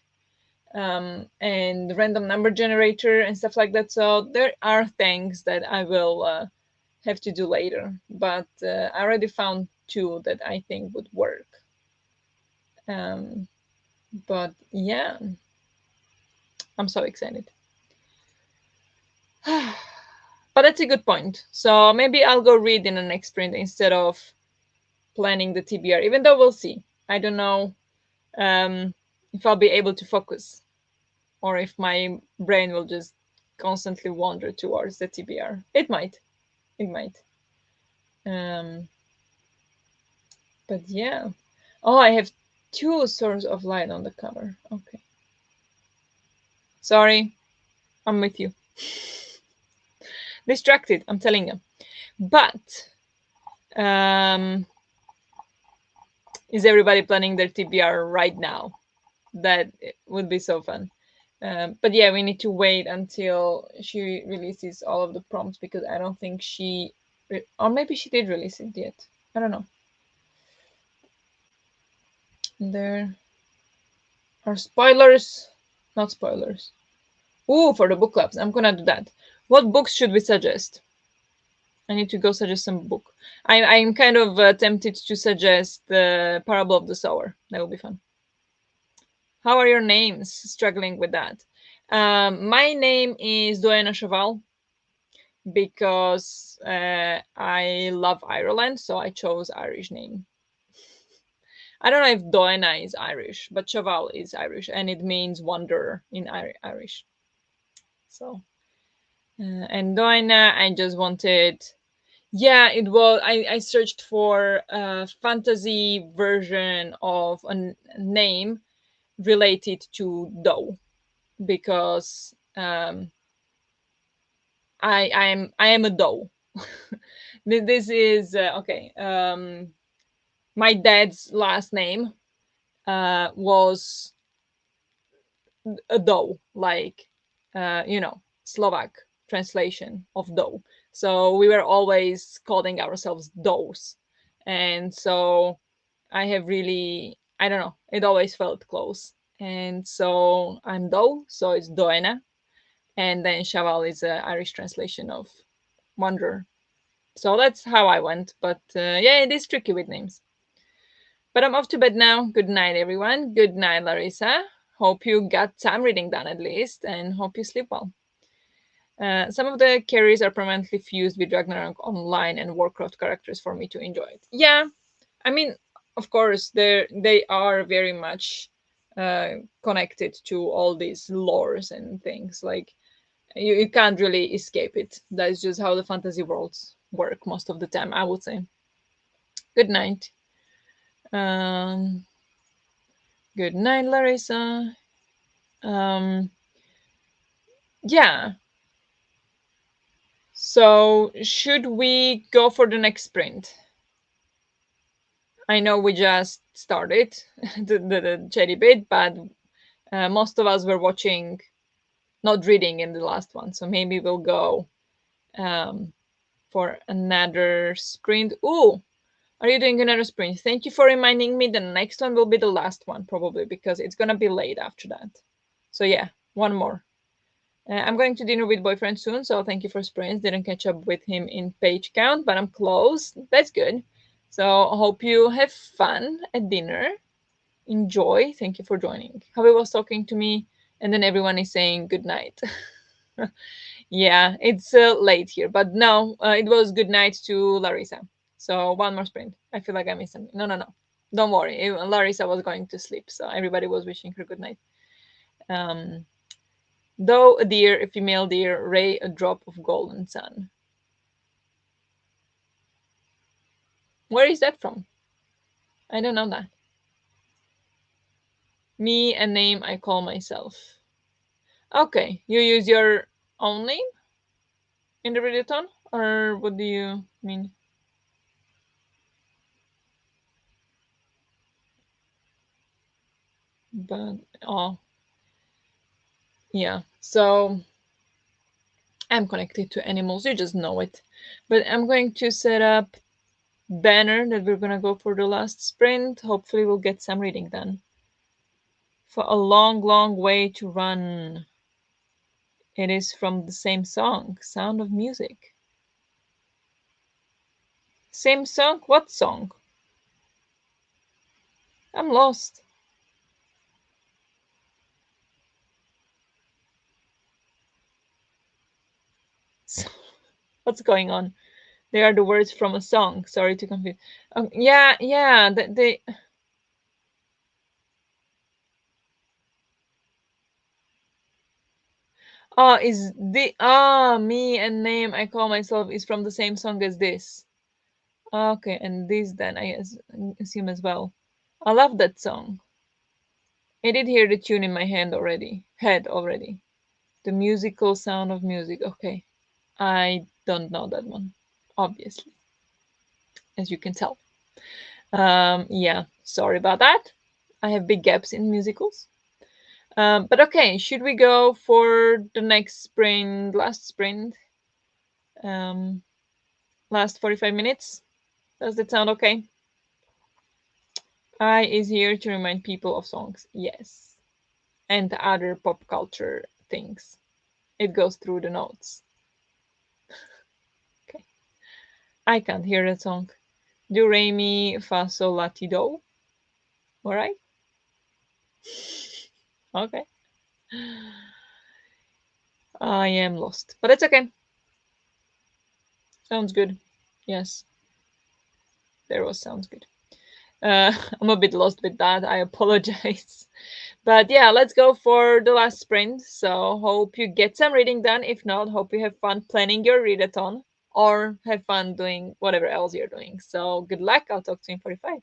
and random number generator and stuff like that. So there are things that I will have to do later, but I already found two that I think would work. Um, but yeah, I'm so excited. But that's a good point. So maybe I'll go read in the next sprint instead of planning the TBR, even though we'll see. I don't know if I'll be able to focus or if my brain will just constantly wander towards the TBR. It might. It might. Um, but yeah. Oh, I have two sources of light on the cover. Okay. Sorry. I'm with you. Distracted, I'm telling you. But is everybody planning their TBR right now? That would be so fun. But yeah, we need to wait until she releases all of the prompts because I don't think or maybe she did release it yet. I don't know. There are spoilers, not spoilers. Ooh, for the book clubs, I'm gonna do that. What books should we suggest? I need to go suggest some book. I'm kind of tempted to suggest the Parable of the Sower. That will be fun. How are your names? Struggling with that. My name is Doena Cheval because I love Ireland, so I chose Irish name. I don't know if Doena is Irish, but Cheval is Irish, and it means wanderer in Irish. So, and Doena, I just wanted. Yeah, it was. I searched for a fantasy version of a name related to dough because I am a dough. This is okay. My dad's last name was a dough, like Slovak translation of dough. So we were always calling ourselves doughs, and so I have really, I don't know, it always felt close, and so I'm dough, so it's Doena, and then Chaval is an Irish translation of wanderer. So that's how I went. But yeah, it is tricky with names. But I'm off to bed now. Good night, everyone. Good night, Larissa. Hope you got some reading done at least, and hope you sleep well. Some of the carries are permanently fused with Ragnarok Online and Warcraft characters for me to enjoy it. Yeah, I mean, of course, they are very much connected to all these lores and things. Like you can't really escape it. That's just how the fantasy worlds work most of the time, I would say. Good night. Um, good night, Larissa. Um, yeah. So should we go for the next sprint? I know we just started the cherry bit, but most of us were watching, not reading in the last one. So maybe we'll go um, for another sprint. Ooh, are you doing another sprint? Thank you for reminding me. The next one will be the last one, probably, because it's gonna be late after that. So yeah, one more. I'm going to dinner with boyfriend soon, so thank you for sprints. Didn't catch up with him in page count, but I'm close. That's good. So hope you have fun at dinner. Enjoy. Thank you for joining. Javi was talking to me, and then everyone is saying good night. Yeah, it's late here, but no, it was good night to Larissa. So one more sprint. I feel like I missed something. No, no, no. Don't worry. Larissa was going to sleep, so everybody was wishing her good night. Um, though a deer, a female deer, ray a drop of golden sun. Where is that from? I don't know that. Me, a name I call myself. Okay, you use your own name in the readathon, or what do you mean? But oh, yeah. So I'm connected to animals. You just know it. But I'm going to set up banner that we're gonna go for the last sprint. Hopefully, we'll get some reading done. For a long, long way to run. It is from the same song, Sound of Music. Same song? What song? I'm lost. What's going on? They are the words from a song. Sorry to confuse. Yeah, yeah. They. Oh, is the me and name I call myself is from the same song as this. Okay, and this then assume as well. I love that song. I did hear the tune in my head already. The musical sound of music. Okay, I don't know that one, obviously, as you can tell. Yeah, sorry about that. I have big gaps in musicals. But okay, should we go for the next sprint, last sprint? Um, last 45 minutes? Does that sound okay? I is here to remind people of songs. Yes. And other pop culture things. It goes through the notes. Okay. I can't hear that song. Do re mi fa sol la ti do. All right. Okay. I am lost, but it's okay. Sounds good. Yes, there was sounds good. I'm a bit lost with that. I apologize. But yeah, let's go for the last sprint. So hope you get some reading done. If not, hope you have fun planning your readathon or have fun doing whatever else you're doing. So good luck. I'll talk to you in 45.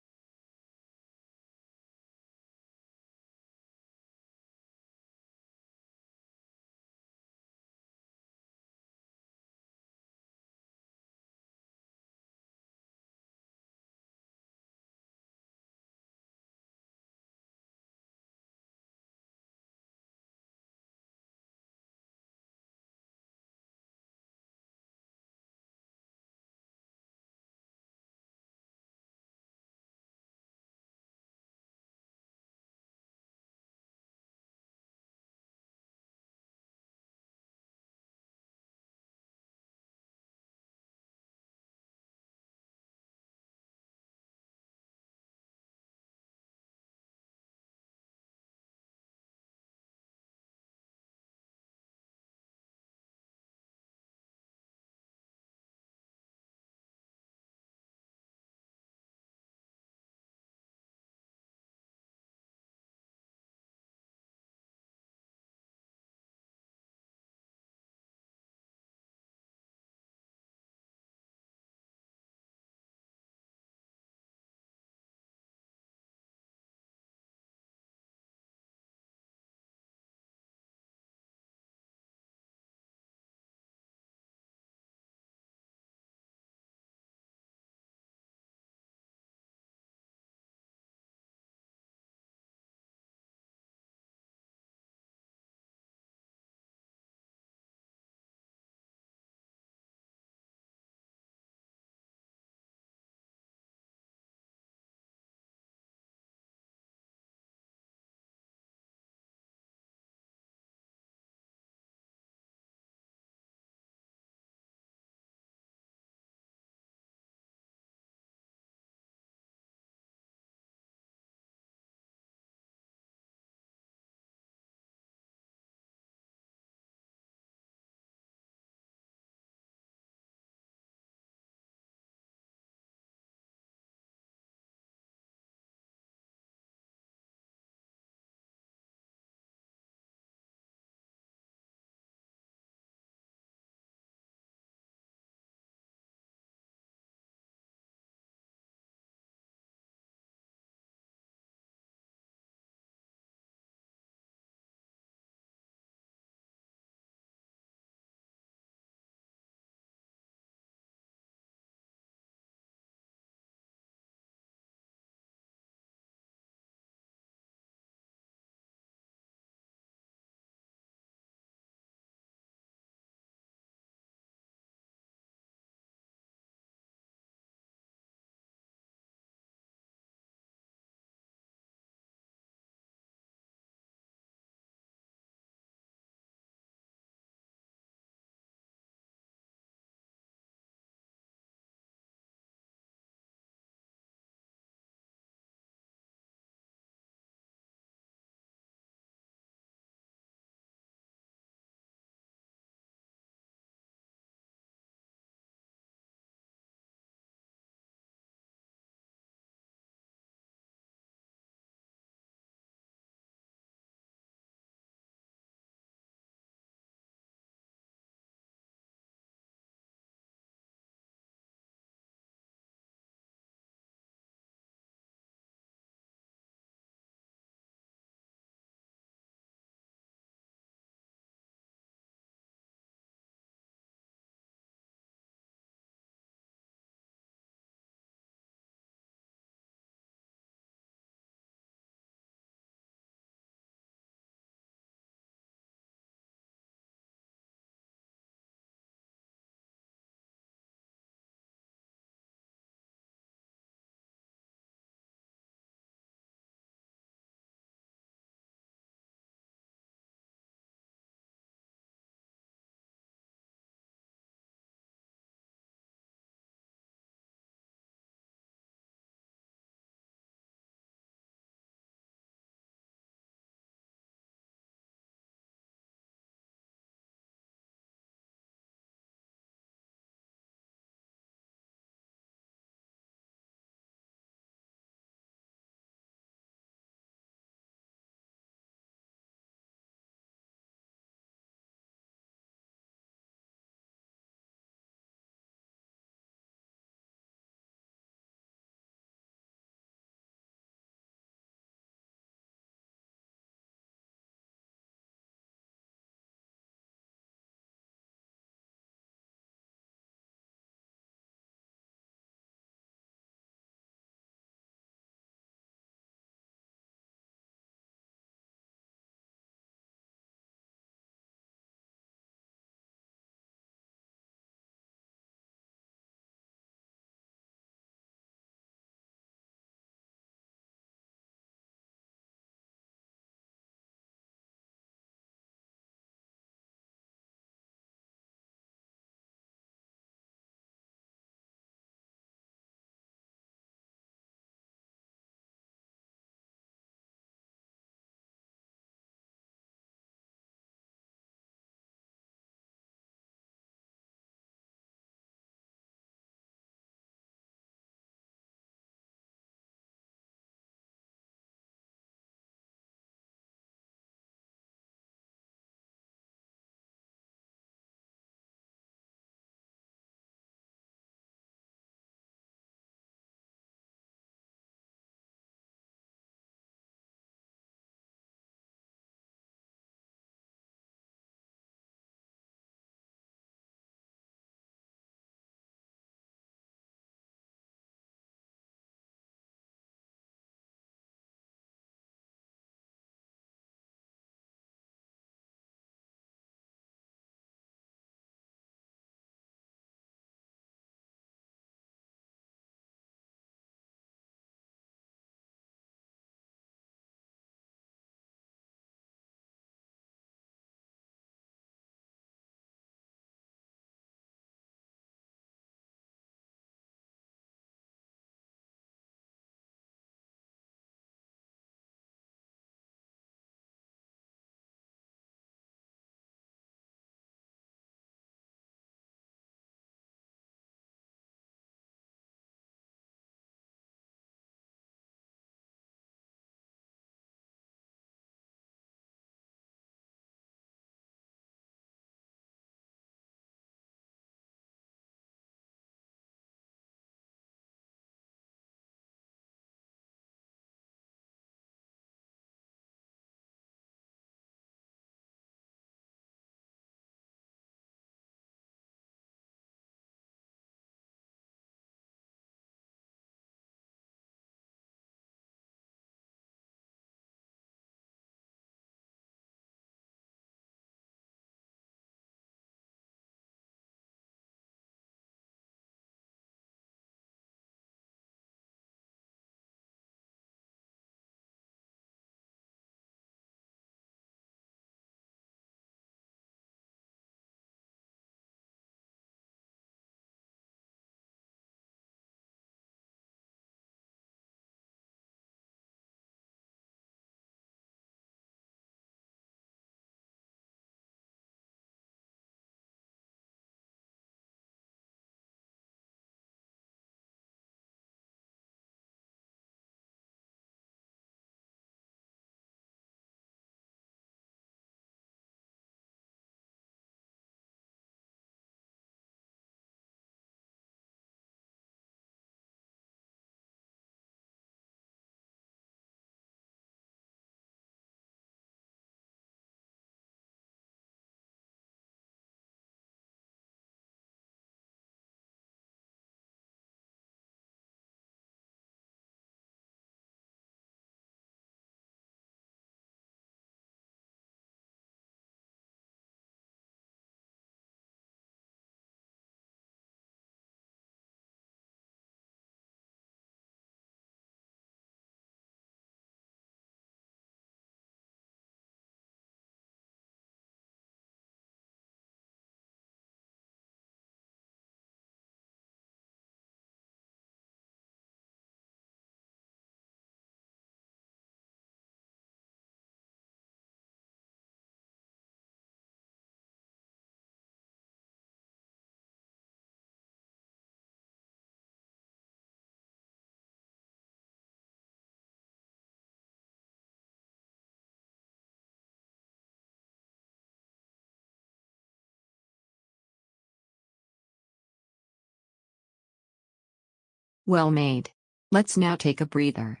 Well made. Let's now take a breather.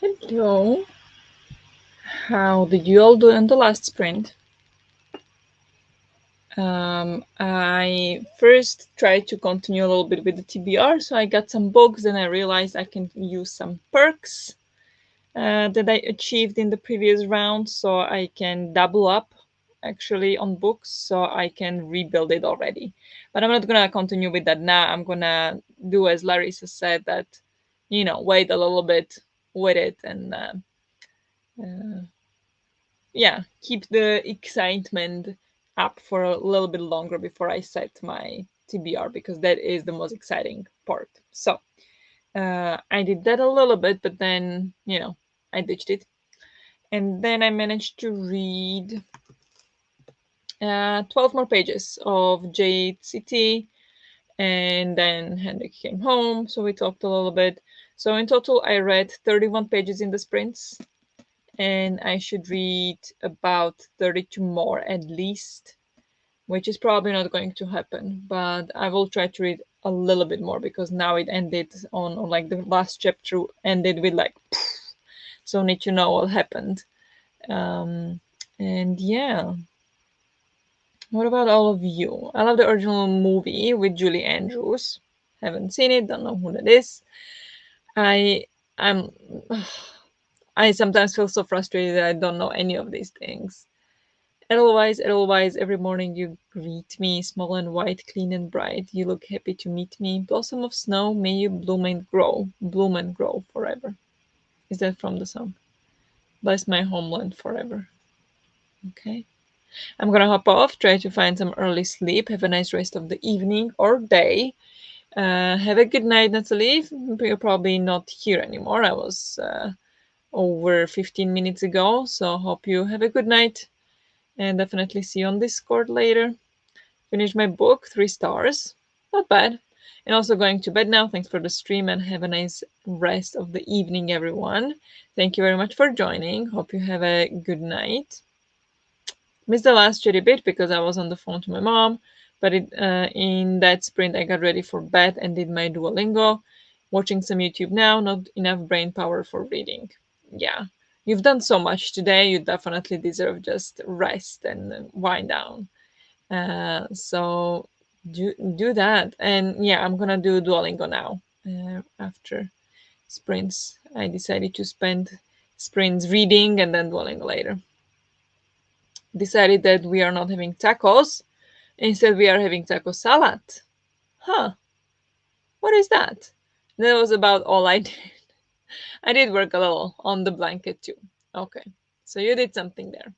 Hello. How did you all do in the last sprint? I first tried to continue a little bit with the TBR, so I got some books, and I realized I can use some perks that I achieved in the previous round, so I can double up actually on books, so I can rebuild it already. But I'm not gonna continue with that now. I'm gonna do as Larissa said, that wait a little bit with it, and uh, yeah, keep the excitement up for a little bit longer before I set my TBR, because that is the most exciting part. So I did that a little bit, but then I ditched it, and then I managed to read 12 more pages of Jade City, and then Henrik came home, so we talked a little bit. So in total, I read 31 pages in the sprints, and I should read about 32 more at least, which is probably not going to happen, but I will try to read a little bit more, because now it ended on like the last chapter ended with like, so need to know what happened. Um, and yeah, what about all of you? I love the original movie with Julie Andrews. Haven't seen it, don't know who that is. I I'm I sometimes feel so frustrated that I don't know any of these things. Edelweiss, Edelweiss, every morning you greet me, small and white, clean and bright. You look happy to meet me. Blossom of snow, may you bloom and grow forever. Is that from the song? Bless my homeland forever. Okay. I'm gonna hop off, try to find some early sleep, have a nice rest of the evening or day. Have a good night, Natalie. You're probably not here anymore. I was over 15 minutes ago, so hope you have a good night, and definitely see you on Discord later. Finished my book, 3 stars. Not bad. And also going to bed now. Thanks for the stream, and have a nice rest of the evening, everyone. Thank you very much for joining. Hope you have a good night. Missed the last chatty bit because I was on the phone to my mom, but in that sprint I got ready for bed and did my Duolingo. Watching some YouTube now, not enough brain power for reading. Yeah, you've done so much today, you definitely deserve just rest and wind down. So do that, and yeah, I'm gonna do Duolingo now. After sprints, I decided to spend sprints reading and then Duolingo later. Decided that we are not having tacos. Instead, we are having taco salad. Huh, what is that? That was about all I did. I did work a little on the blanket too. Okay, so you did something there.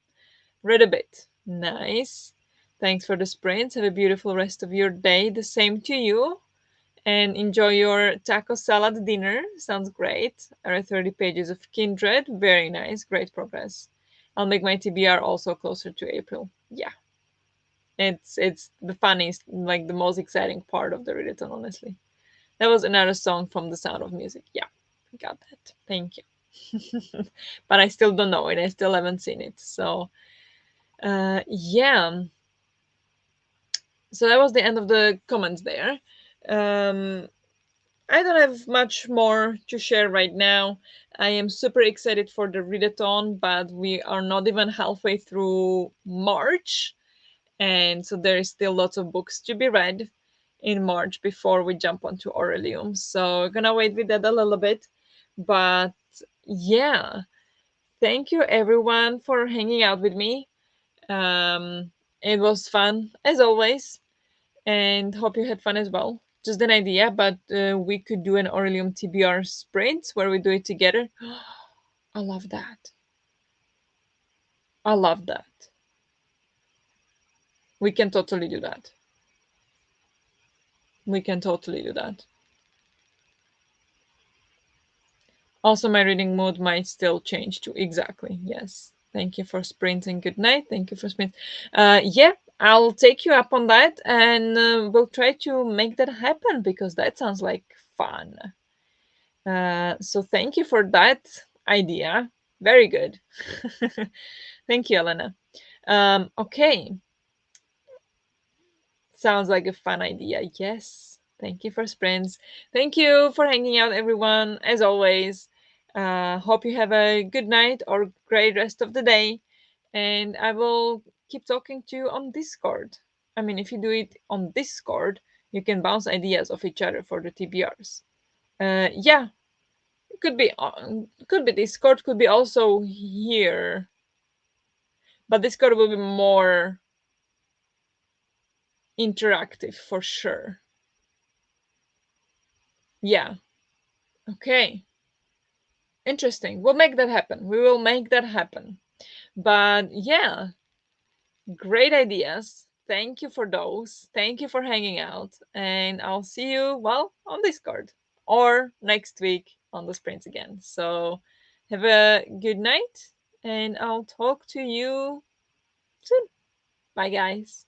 Read a bit. Nice. Thanks for the sprints. Have a beautiful rest of your day. The same to you. And enjoy your taco salad dinner. Sounds great. I read 30 pages of Kindred. Very nice. Great progress. I'll make my TBR also closer to April. Yeah. It's the funniest, like the most exciting part of the readathon, honestly. That was another song from The Sound of Music. Yeah, got that. Thank you. But I still don't know it. I still haven't seen it. So yeah. So that was the end of the comments there. Um, I don't have much more to share right now. I am super excited for the readathon, but we are not even halfway through March. And so there is still lots of books to be read in March before we jump onto Aurelium. So we're gonna wait with that a little bit. But yeah, thank you everyone for hanging out with me. It was fun as always, and hope you had fun as well. Just an idea, but we could do an Aurelium TBR sprint where we do it together. I love that. I love that. We can totally do that. We can totally do that. Also, my reading mode might still change too. Exactly. Yes. Thank you for sprints and good night. Thank you for sprints. Yeah, I'll take you up on that, and we'll try to make that happen because that sounds like fun. So thank you for that idea. Very good. Thank you, Elena. Okay, sounds like a fun idea. Yes. Thank you for sprints. Thank you for hanging out, everyone. As always, hope you have a good night or great rest of the day. And I will keep talking to you on Discord. I mean, if you do it on Discord, you can bounce ideas of each other for the TBRs. Yeah, could be Discord, could be also here, but Discord will be more interactive for sure. Yeah. Okay. Interesting. We'll make that happen. We will make that happen. But yeah, great ideas. Thank you for those. Thank you for hanging out. And I'll see you, well, on Discord or next week on the sprints again. So have a good night and I'll talk to you soon. Bye, guys.